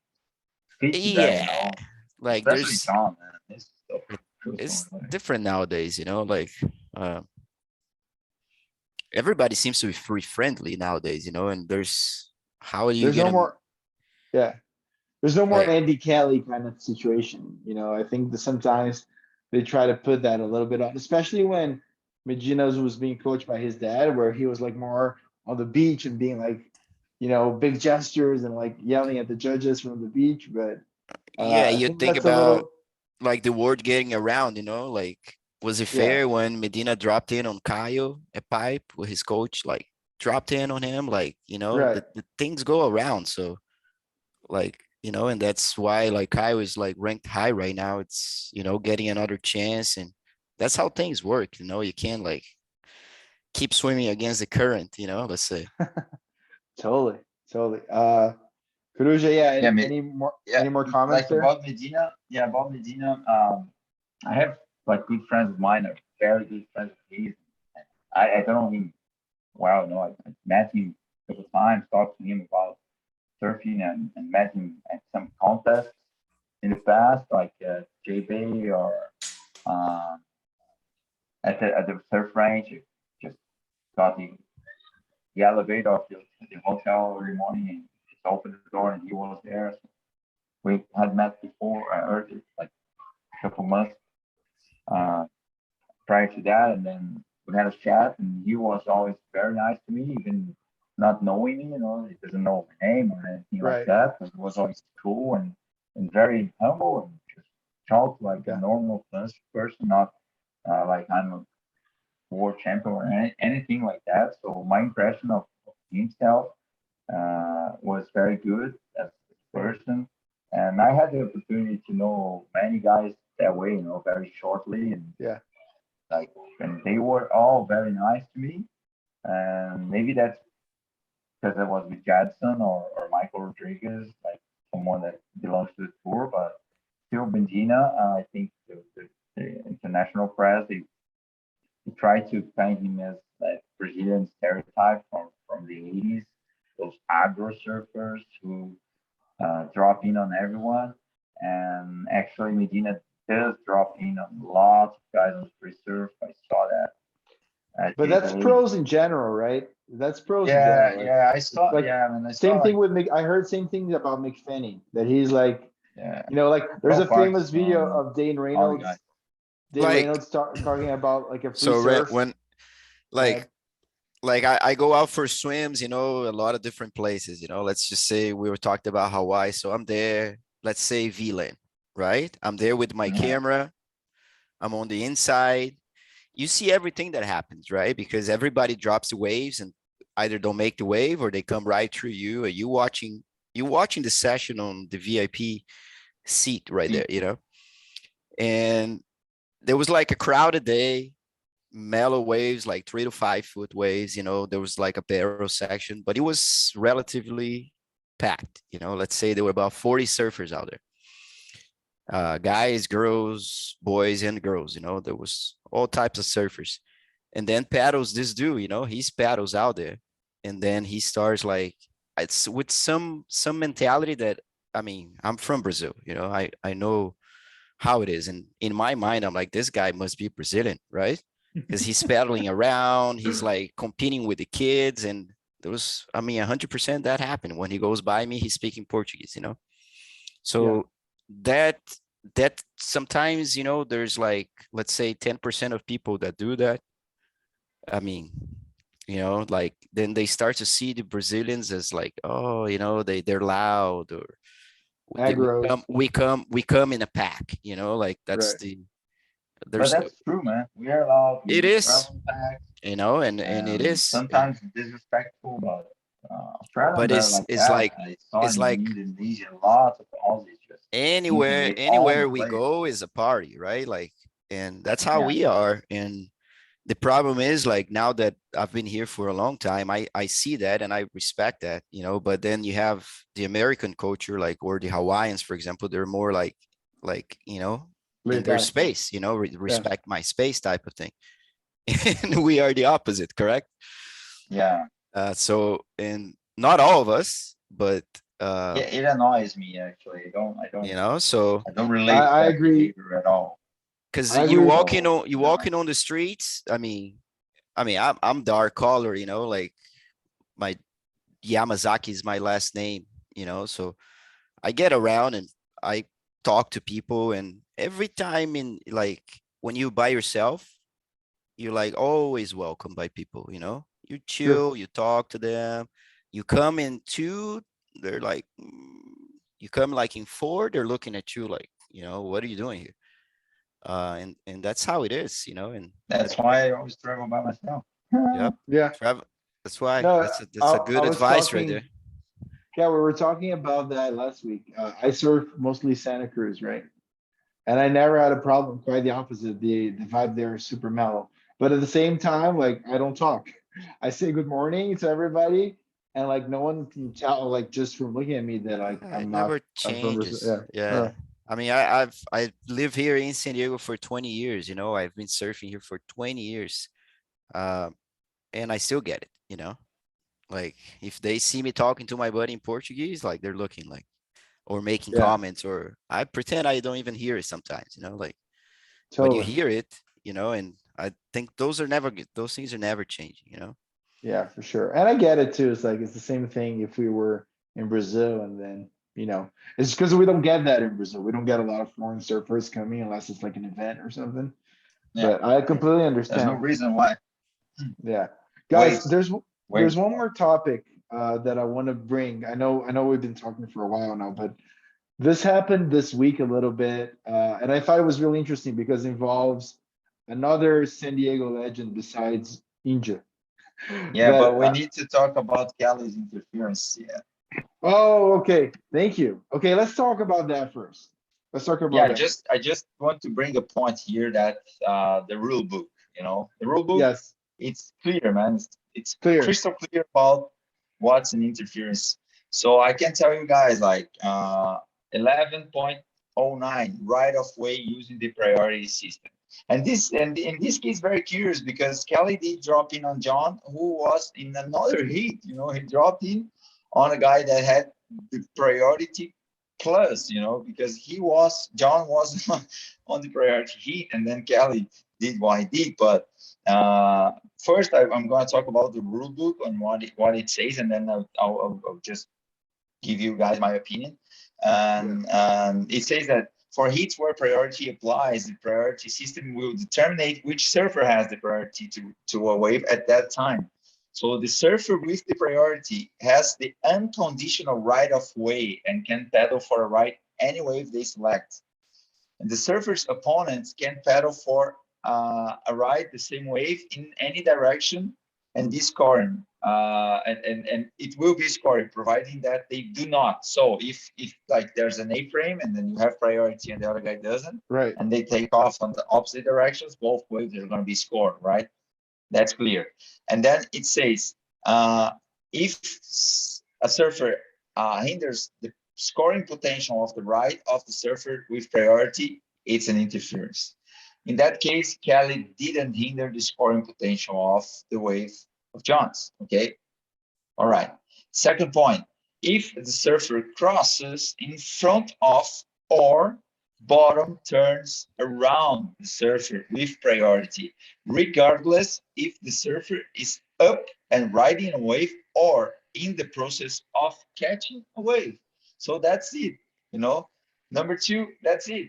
fit to that, you Yeah, know. like Especially there's John, man. His stuff it, feels so it's like, different nowadays, like uh everybody seems to be free friendly nowadays, and there's how are you There's no gonna more, yeah. There's no more like Andy Kelly kind of situation. I think that sometimes they try to put that a little bit on, especially when Medina was being coached by his dad, where he was like more on the beach and being like, big gestures and like yelling at the judges from the beach. But yeah, I you think think that's a about little, like the word getting around, like was it yeah, fair when Medina dropped in on Caio a pipe with his coach, like dropped in on him, like, right. the things go around. So like, and that's why like Caio is like ranked high right now. It's, getting another chance, and that's how things work, you can't like keep swimming against the current, let's say. Totally, totally. Karuja, yeah, yeah, any more comments like there? about Medina, yeah, about Medina. I have like good friends of mine, are very good friends of his. I don't know him well, no, I met him a couple times, talked to him about surfing, and met him at some contests in the past, like JB or uh, at the surf range. Just got the elevator of the hotel every morning and just opened the door and he was there. So we had met before, earlier, like a couple months uh, prior to that, and then we had a chat, and he was always very nice to me, even not knowing me. He doesn't know my name or anything like Right. that, but he was always cool and very humble and just talked like a Yeah. normal person, not like I'm a world champion or anything like that. So my impression of himself was very good as a person. And I had the opportunity to know many guys that way, very shortly. And Yeah. like, and they were all very nice to me. And maybe that's because I was with Jadson or Michael Rodriguez, like someone that belongs to the tour. But still, Benzina, I think the international press, they try to paint him as that Brazilian stereotype from the 80s, those agro surfers who drop in on everyone. And actually, Medina does drop in on lots of guys on free surf. I saw that at But that's JBA. pros in general, right? That's pros in Yeah, general. yeah, I It's saw. like Yeah, I mean, I saw same thing like, with I heard same thing about McFinney, that he's like, yeah, like there's pro a famous parts video on of Dane all the guys. Reynolds. Dane Like, Reynolds talking about like a free so surf. when like And I go out for swims, a lot of different places, let's just say we were talking about Hawaii. So I'm there, let's say VLAN, right? I'm there with my Yeah, camera. I'm on the inside. You see everything that happens, right? Because everybody drops the waves and either don't make the wave or they come right through you. Or you watching the session on the VIP seat right there, see, And there was like a crowded day, mellow waves, like 3 to 5 foot waves. There was like a barrel section, but it was relatively packed. Let's say there were about 40 surfers out there. Guys, girls, boys, and girls. There was all types of surfers. And then paddles this dude. He's paddles out there, and then he starts like it's with some mentality that I mean, I'm from Brazil. I know how it is, and in my mind, I'm like, this guy must be Brazilian, right? Because he's paddling around, he's like competing with the kids, and there was, I mean, 100% that happened. When he goes by me, he's speaking Portuguese. yeah, So that sometimes, there's like, let's say 10% of people that do that. I mean, like then they start to see the Brazilians as like, oh, they're loud, or we aggros, come in a pack, like that's right? the but there's that's true, man. We are allowed. it We is, travel packs, and it and is, sometimes disrespectful, but but Australians are like it's that. like I saw it's in like Indonesia lots of Aussies just thinking anywhere they own the anywhere we place. go is a party, right? Like, and that's how Yeah, we are. And the problem is, like, now that I've been here for a long time, I see that and I respect that, but then you have the American culture, like, or the Hawaiians, for example, they're more like, in Laid their back. space, Yeah, respect my space type of thing. And we are the opposite, correct? yeah, So, and not all of us, but Yeah, it annoys me actually. you know, so I don't relate I that agree. behavior at all. because I agree with So you walking on the streets. I mean, I'm dark color, you know, like my Yamazaki is my last name, you know, so I get around and I talk to people, and every time in like when you by yourself, you're like always welcome by people, you know. You sure. chill, you talk to them, you come in two, they're like, you come like in four, they're looking at you like, you know, what are you doing here? And that's how it is, you know, and that, that's why I always travel by myself. yep, Yeah. travel. That's why. No, That's a I good was advice right there. talking. Yeah, we were talking about that last week. I surf mostly Santa Cruz, right? And I never had a problem. Quite the opposite. The vibe there is super mellow. But at the same time, like I don't talk. I say good morning to everybody, and like no one can tell, like just from looking at me that like Yeah, it I'm not. never I'm from Brazil. changes. Yeah. Yeah. I mean, I live here in San Diego for 20 years, you know. I've been surfing here for 20 years. Um, and I still get it, you know. Like if they see me talking to my buddy in Portuguese, like they're looking like or making Yeah. comments, or I pretend I don't even hear it sometimes, you know, like, but you Totally. hear it, you know, and I think those are never good. Those things are never changing, you know. Yeah, for sure. And I get it too. It's like it's the same thing if we were in Brazil and then, it's because we don't get that in Brazil. We don't get a lot of foreign surfers coming unless it's like an event or something. Yeah, But I completely there's no understand. reason why. Yeah. Guys, Wait, there's wait. one more topic that I want to bring. I know we've been talking for a while now, but this happened this week a little bit. And I thought it was really interesting because it involves another San Diego legend besides Inja. Yeah, That but we need to talk about Kelly's interference. Yeah. Oh, okay. Thank you. Okay, let's talk about that first. Let's talk Yeah, about that. I just want to bring a point here that the rule book, the rule book, Yes, it's clear, man. It's clear. crystal clear about what's an interference. So I can tell you guys like 11.09 right of way using the priority system. And in this case, very curious because Kelly did drop in on John, who was in another heat. He dropped in on a guy that had the priority plus, because John was on the priority heat, and then Kelly did what he did. But first, I'm going to talk about the rule book and what it says, and then I'll just give you guys my opinion. Yeah. And it says that for heats where priority applies, the priority system will determine which surfer has the priority to a wave at that time. So the surfer with the priority has the unconditional right of way and can paddle for a right any wave they select. And the surfer's opponents can paddle for a right the same wave in any direction and be scoring. And it will be scoring, providing that they do not. So if like there's an A-frame and then you have priority and the other guy doesn't, Right. and they take off on the opposite directions, both waves are going to be scored, right? That's clear. And then it says, if a surfer hinders the scoring potential of the right of the surfer with priority, it's an interference. In that case, Kelly didn't hinder the scoring potential of the wave of John's. Okay. All right. Second point, if the surfer crosses in front of or bottom turns around the surfer with priority, regardless if the surfer is up and riding a wave or in the process of catching a wave. So that's it. Number two, that's it.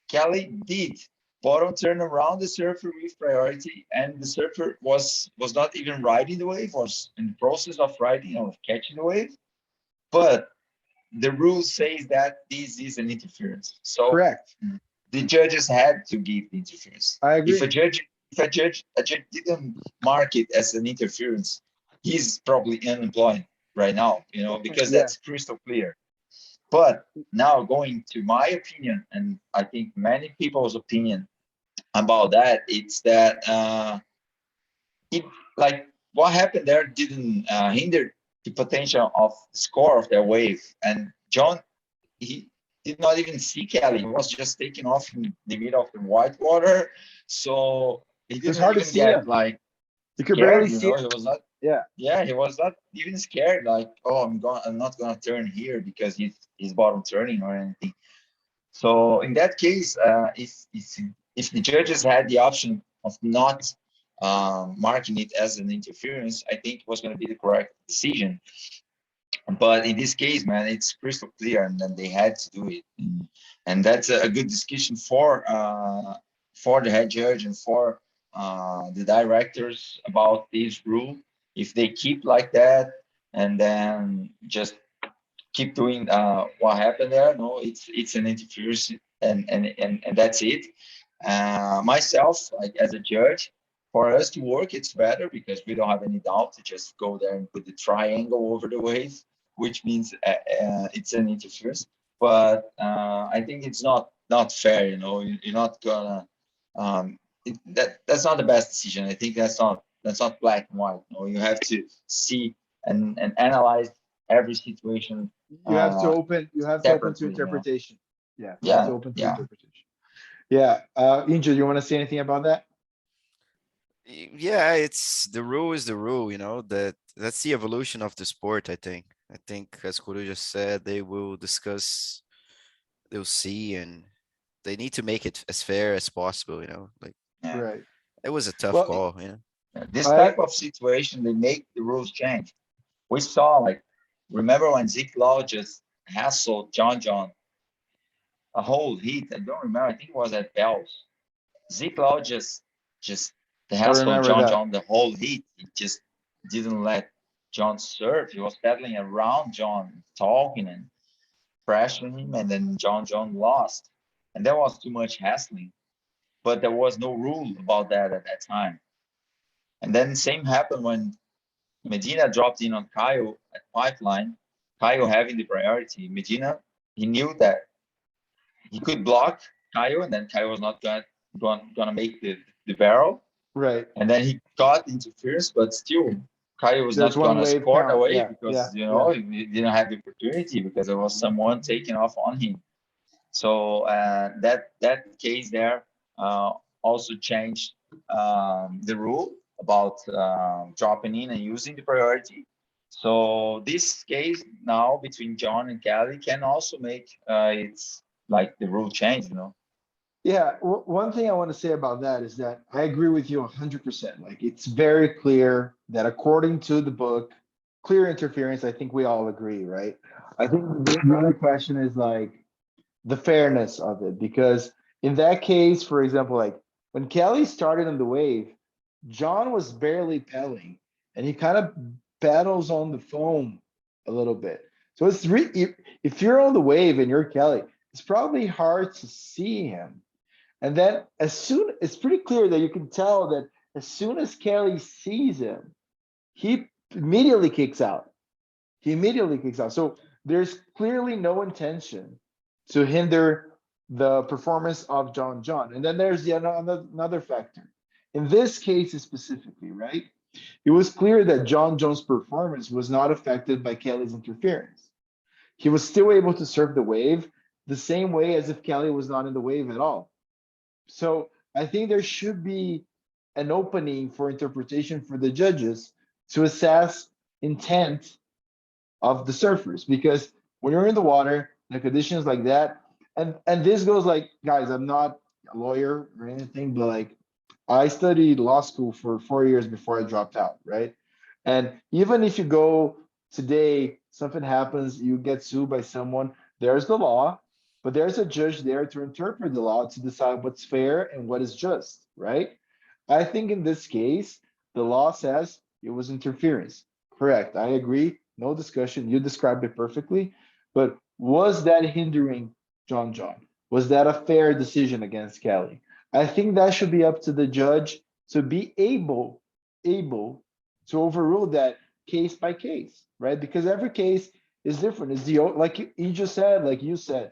Kelly did bottom turn around the surfer with priority, and the surfer was not even riding the wave, was in the process of riding or catching the wave. But the rule says that this is an interference. So Correct. the judges had to give the interference. I If a agree. judge didn't mark it as an interference, he's probably unemployed right now, because Yeah. that's crystal clear. But now going to my opinion, and I think many people's opinion about that, it's that it like what happened there didn't hinder the potential of the score of their wave. And John, he did not even see Kelly. He was just taking off in the middle of the white water, so he It's didn't hard to even see get him. like You could barely scared. see him. He was not. Yeah, Yeah, he was not even scared. Like, oh, I'm not gonna turn here because he's bottom turning or anything. So in that case, if the judges had the option of not marking it as an interference, I think it was going to be the correct decision. But in this case, man, it's crystal clear, and then they had to do it. And that's a good discussion for the head judge and for the directors about this rule. If they keep like that, and then just keep doing what happened there. No, it's an interference, and that's it. Myself, like as a judge, for us to work, it's better because we don't have any doubt to just go there and put the triangle over the wave, which means it's an interference. But I think it's not fair. You know, you're not gonna. That's not the best decision. I think that's not black and white. You know, you have to see and analyze every situation you have to open to separately. You know, interpretation. Yeah, you have to yeah, open to yeah. interpretation. Yeah, Injo, you want to say anything about that? Yeah, it's the rule is the rule, you know, that's the evolution of the sport, I think. I think as Kuru just said, they will discuss, they'll see, and they need to make it as fair as possible, you know. Like Yeah. Right. it was a tough Well, call, you know. This I type of situation, they make the rules change. We saw, like, remember when Zeke Law just hassled John a whole heat? I don't remember. I think it was at Bells. Zeke Law just the I hassle remember that. John the whole heat. He just didn't let John serve. He was pedaling around John, talking and pressuring him, and then John lost. And there was too much hassling. But there was no rule about that at that time. And then same happened when Medina dropped in on Caio at pipeline. Caio having the priority. Medina, he knew that he could block Caio, and then Caio was not gonna make the barrel. Right. And then he got interference, but still Caio was There's not one gonna wave score the count. wave Yeah, because yeah, yeah. he didn't have the opportunity because there was someone taking off on him. So that case there also changed the rule about dropping in and using the priority. So this case now between John and Kelly can also make it's like the rule change. Yeah, one thing I want to say about that is that I agree with you 100%. Like, it's very clear that according to the book, clear interference, I think we all agree, right? I think the other question is like the fairness of it, because in that case, for example, like when Kelly started on the wave, John was barely pedaling and he kind of paddles on the foam a little bit. So it's if you're on the wave and you're Kelly, it's probably hard to see him. And then it's pretty clear that you can tell that as soon as Kelly sees him, he immediately kicks out. He immediately kicks out. So there's clearly no intention to hinder the performance of John. And then there's another factor. In this case specifically, right? It was clear that John's performance was not affected by Kelly's interference. He was still able to serve the wave the same way as if Kelly was not in the wave at all. So I think there should be an opening for interpretation for the judges to assess intent of the surfers, because when you're in the water, the conditions like that, and this goes like, guys, I'm not a lawyer or anything, but like I studied law school for 4 years before I dropped out, right? And even if you go today, something happens, you get sued by someone, there's the law, but there's a judge there to interpret the law to decide what's fair and what is just, right? I think in this case, the law says it was interference. Correct. I agree. No discussion. You described it perfectly. But was that hindering John? Was that a fair decision against Kelly? I think that should be up to the judge to be able to overrule that case by case, right? Because every case is different. It's the like you just said, like you said,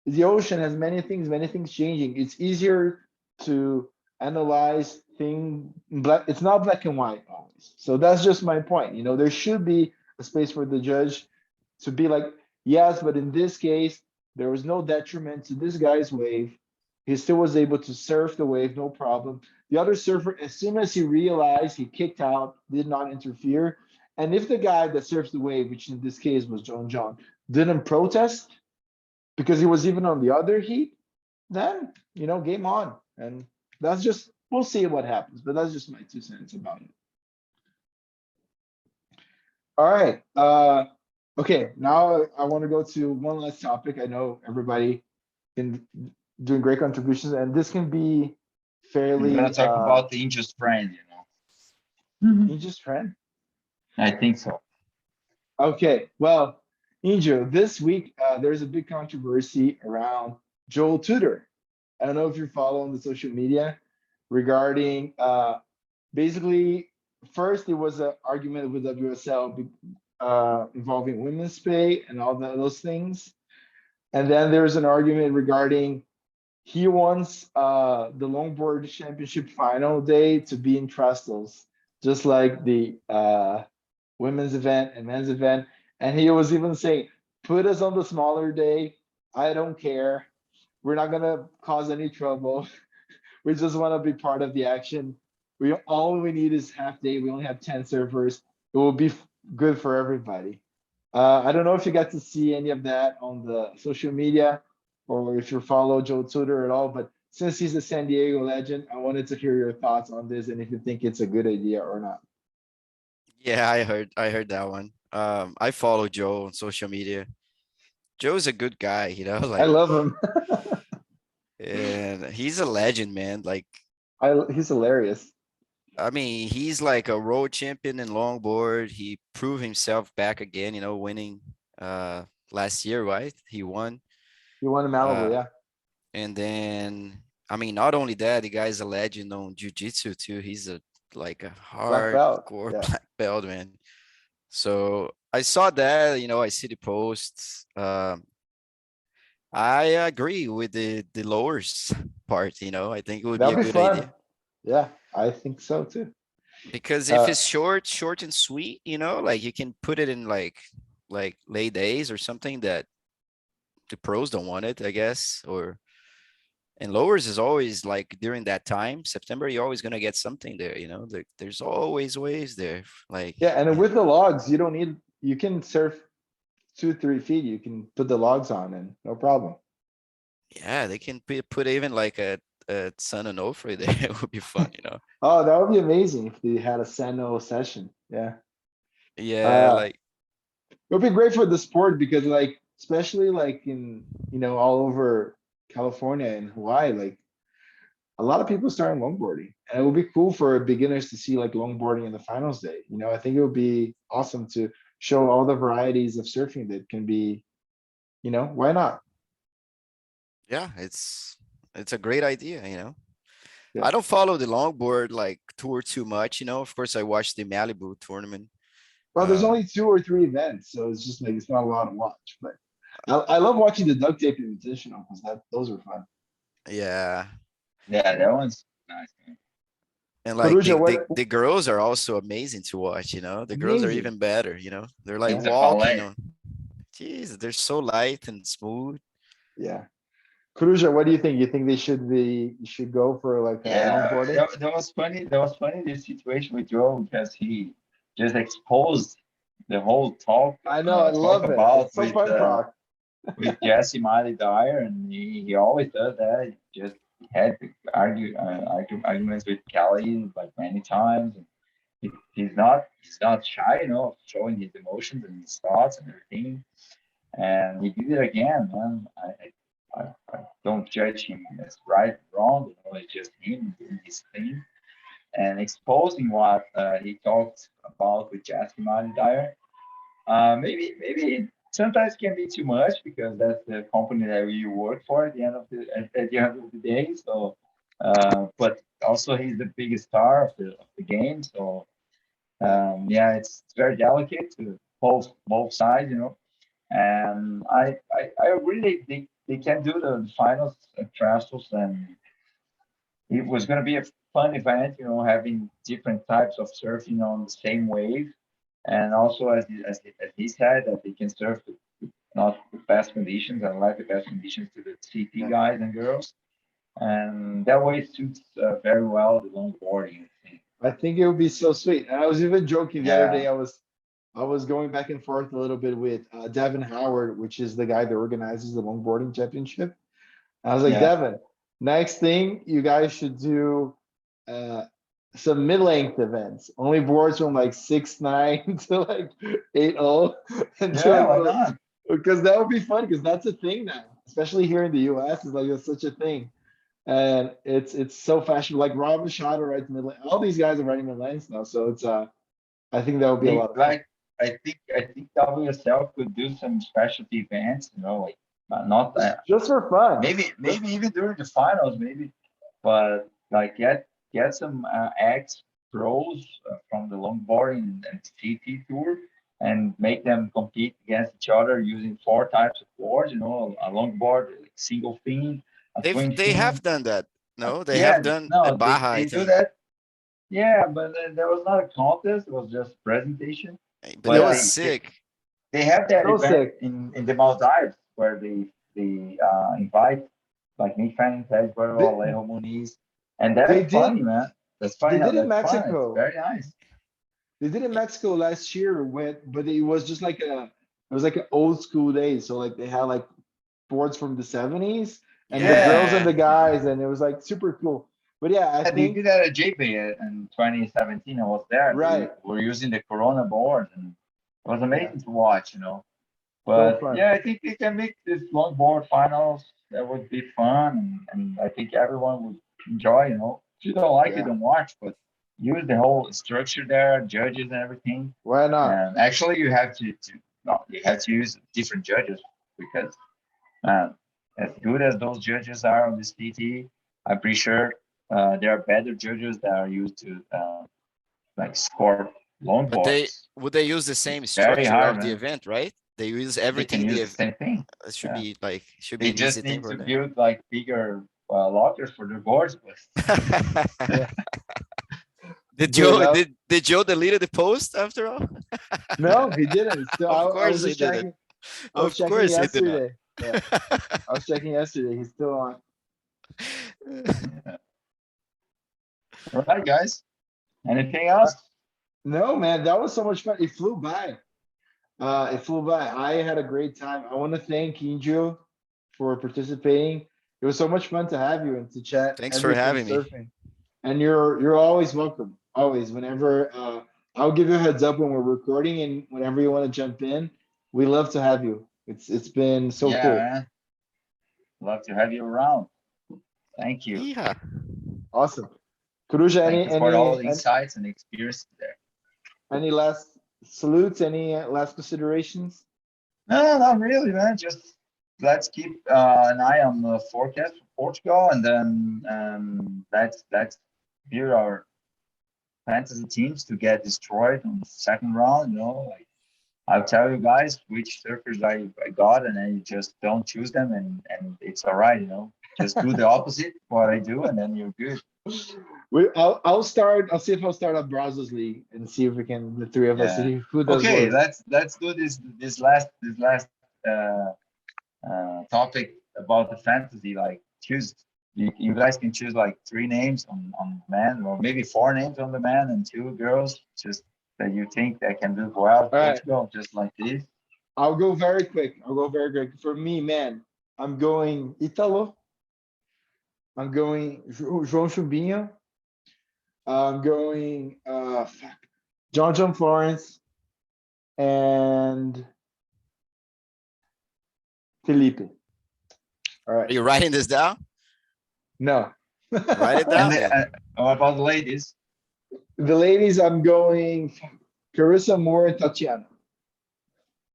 the ocean has many things changing. It's easier to analyze thing black. It's not black and white always. So that's just my point. There should be a space for the judge to be like, yes, but in this case, there was no detriment to this guy's wave. He still was able to surf the wave, no problem. The other surfer, as soon as he realized, he kicked out, did not interfere. And if the guy that surfs the wave, which in this case was John, didn't protest because he was even on the other heat, then game on. And that's just we'll see what happens. But that's just my 2 cents about it. All right. Okay. Now I want to go to one last topic. I know everybody in doing great contributions, and this can be We're fairly gonna talk about the injured friend, just friend. I think so. Okay, well, Injo, this week there's a big controversy around Joel Tudor. I don't know if you're following the social media regarding basically first there was an argument with WSL involving women's pay and all those things, and then there's an argument regarding he wants the longboard championship final day to be in Trestles, just like the women's event and men's event. And he was even saying, put us on the smaller day. I don't care. We're not gonna cause any trouble. We just want to be part of the action. We all we need is half day. We only have 10 servers. It will be good for everybody. I don't know if you got to see any of that on the social media or if you follow Joe Tudor at all, but since he's a San Diego legend, I wanted to hear your thoughts on this and if you think it's a good idea or not. Yeah, I heard that one. I follow Joe on social media. Joe's a good guy, I like, love him. and he's a legend, man. Like, He's hilarious. I mean, he's like a world champion in longboard. He proved himself back again, winning last year, right? He won. He won in Malibu, Uh yeah. and then I mean, not only that, the guy's a legend on jiu-jitsu too. He's like a Black belt. hardcore Yeah. black belt, man. So I saw that, I see the posts. I agree with the lowers part, I think it would be That'll a be good fun. idea. Yeah, I think so too. Because if Uh, it's short and sweet, like you can put it in like late days or something that the pros don't want it, I guess. Or and lowers is always like during that time, September, you're always gonna get something there, there's always waves there. Like, yeah, and with the logs, you can surf 2, 3 feet. You can put the logs on and no problem. yeah, they can put even like a San Onofre there. It would be fun. Oh, that would be amazing if they had a Seno session. Yeah. Yeah, Uh, like, it would be great for the sport because like, especially like in, all over California and Hawaii, like a lot of people starting longboarding, and it would be cool for beginners to see like longboarding in the finals day. I think it would be awesome to show all the varieties of surfing that can be. Why not? yeah, it's a great idea. Yeah. I don't follow the longboard like tour too much. Of course, I watched the Malibu tournament. Well, there's Uh, only 2 or 3 events, so it's just like it's not a lot to watch. But I love watching the duct tape invitational because those are fun. yeah, Yeah, that one's nice. and like Coruja, the girls are also amazing to watch. The girls are amazing. even better. They're like It's a walking ballet. on. Jeez, they're so light and smooth. Yeah. Coruja, what do you think? You think you should go for like Yeah, longboarding? that was funny. That was funny, this situation with Joe, because he just exposed the whole I know, I talk love it. about It's so fun talk. with Jesse Miley Dyer, and he always does that. He just had arguments with Kelly like many times. And he's not shy, of showing his emotions and his thoughts and everything. And he did it again, man. I don't judge him as right or wrong. It's just him doing his thing and exposing what he talked about with Jesse Miley Dyer. Maybe it sometimes can be too much because that's the company that we work for at the end of the day. So, but also he's the biggest star of the game. So yeah, it's very delicate to both sides. And I agree they can do the finals at Trestles, and it was going to be a fun event, having different types of surfing on the same wave. And also, as he said, that they can surf not the best conditions and like the best conditions to the CP Yeah. guys and girls. and that way suits very well the longboarding, I think. I think it would be so sweet. And I was even joking the other Yeah, day. I was going back and forth a little bit with Devin Howard, which is the guy that organizes the longboarding championship. I was like, yeah, Devin, next thing you guys should do uh some mid-length events. Only boards from like 6'9" to like 8'0" and do yeah. like Why those not? because that would be fun because that's a thing now, especially here in the US. It's like it's such a thing. And it's so fashionable. Like Rob Machado writes mid all these guys are writing mid-lengths now. So it's I think that would be a Maybe lot of fun. like I think WSL could do some specialty events, like not Just for fun. maybe even during the finals, maybe, but like get some ex pros from the longboarding and TT tour and make them compete against each other using four types of boards. A longboard, like single fin, a twin They fin. have done that. No, they have Yeah, done at no, they, Baja, I they do think. that. Yeah, but there was not a contest. It was just presentation. But it But was Yeah, sick. they have that so event sick. in the Maldives where they invite like Nick Fanning, Ted Burrow, They, Alejo Muniz, and they that's did funny, man. That's they funny how did in that's fun. It's Mexico. very nice. They did in Mexico last year but it was just like it was like an old school day. So like they had like boards from the 70s and the girls and Yeah. the guys, and it was like super cool. But yeah, I Yeah, they think did that at JP in 2017. I was there. They right. were using the Corona board, and it was Yeah, amazing to watch. so But fun. yeah, I think they can make this longboard finals. That would be fun, and I think everyone would enjoy. If you don't like it, Yeah, don't watch, but use the whole structure there, judges and everything. why not? And actually, you have to no, you have to use different judges because as good as those judges are on this TT, I'm pretty sure there are better judges that are used to like score But longboards. would they use the It's same very structure hard, of the man. event, right? They use They can everything. use the same thing. It should Yeah. be like should be They an easy just thing need for to them. build like bigger lockers for their boards. But Yeah, Did dude. Joe did Joe deleted the post after all? No, he didn't. Still, Of I was course he just didn't. checking. I was Of checking course he did not. yesterday. Yeah, I was checking yesterday. He's still on. yeah. All right, guys. Anything else? No, man, that was so much fun. It flew by. It flew by. I had a great time. I want to thank Kinjo for participating. It was so much fun to have you and to chat Thanks for everything having me. surfing. And you're always welcome. Always. Whenever I'll give you a heads up when we're recording and whenever you want to jump in, we love to have you. It's been so Yeah, cool. man. Love to have you around. Thank you. Yeah. Awesome. Kuruja, Thank you for all the insights and experiences there. any last salutes, any last considerations? No, not really, man. Just let's keep an eye on the forecast for Portugal, and then let's build our fantasy teams to get destroyed on the second round. Like I'll tell you guys which surfers I got, and then you just don't choose them, and it's all right. Just do the opposite what I do, and then you're good. I'll start. I'll see if I'll start a Brazos league and see if we can the three of us Yeah. see who does Okay, worse. let's do this last topic about the fantasy. Like choose you guys can choose like three names on man, or maybe four names on the man and two girls, just that you think that can do well All right, Portugal, just like this. I'll go very quick. I'll go very quick. For me, man, I'm going Italo. I'm going João Chumbinho. I'm going John Florence and Felipe. All Are right. you writing this down? No. Write it And down then. what about the ladies? The ladies, I'm going Carissa Moore and Tatiana.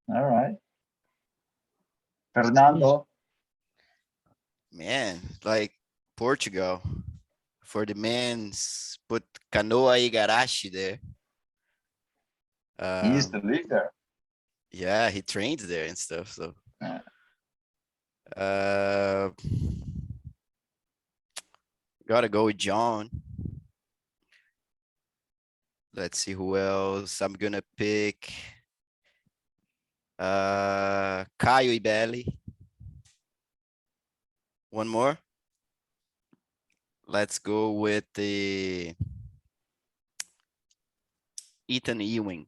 All right, Fernando. Man, like Portugal. For the men's, put Canoa Igarashi there. He used to live there. Yeah, he trains there and stuff. So, Yeah. uh, gotta go with John. Let's see who else. I'm gonna pick Caio Ibelli. One more. Let's go with the Ethan Ewing.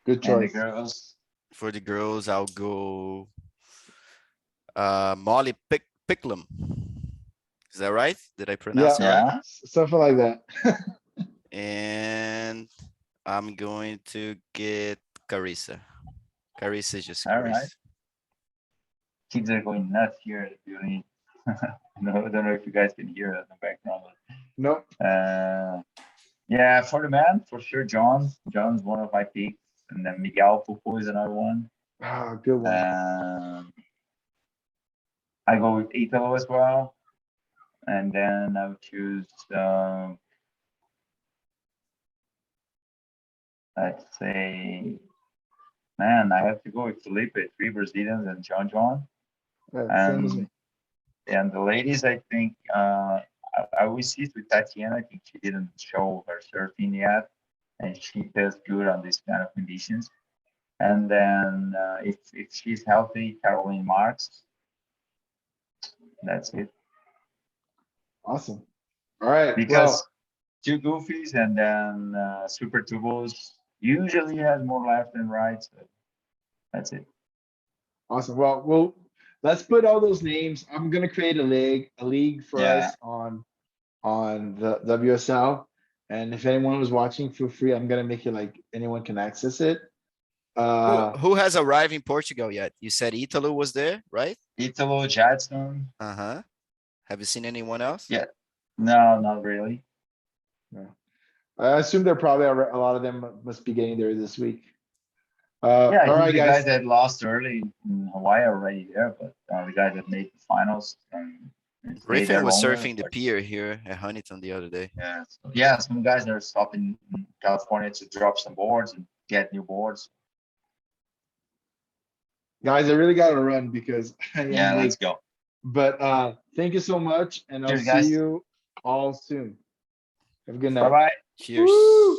Good And the choice. girls, For the girls, I'll go Molly Picklum. Is that right? Did I pronounce it right? yeah, Something like that. And I'm going to get Carissa. Carissa is just all right. Carissa. Kids are going nuts here at the building. No, I don't know if you guys can hear it in the background. Nope. Yeah, for the man, for sure, John. John's one of my picks, and then Miguel Pupo is another one. Ah, good one. I go with Italo as well, and then I would choose, let's say, man, I have to go with Felipe, three Brazilians, and John. Yeah, same as me. And the ladies, I think, I will see it with Tatiana. I think she didn't show her surfing yet, and she does good on these kind of conditions. And then if she's healthy, Caroline Marks. That's it. Awesome. All right. Because Well, two goofies and then super tubos usually has more left than right. So that's it. awesome. Well, let's put all those names. I'm gonna create a league for Yeah. us on the WSL. And if anyone was watching, feel free. I'm gonna make it like anyone can access it. Who has arrived in Portugal yet? You said Italo was there, right? Italo, Jadson. Uh-huh. Have you seen anyone else? Yeah. No, not really. I assume they're probably a lot of them must be getting there this week. Yeah, I All think right, the guys. guys that lost early in Hawaii are already there, but the guys that made the finals and stay Griffin there was longer. surfing the pier here at Huntington the other day. Yeah, yeah, some guys are stopping in California to drop some boards and get new boards. Guys, I really gotta run because I am Yeah, let's late. go. But thank you so much, and I'll Cheers, see guys. you all soon. Have a good Bye night. bye. Cheers. Woo!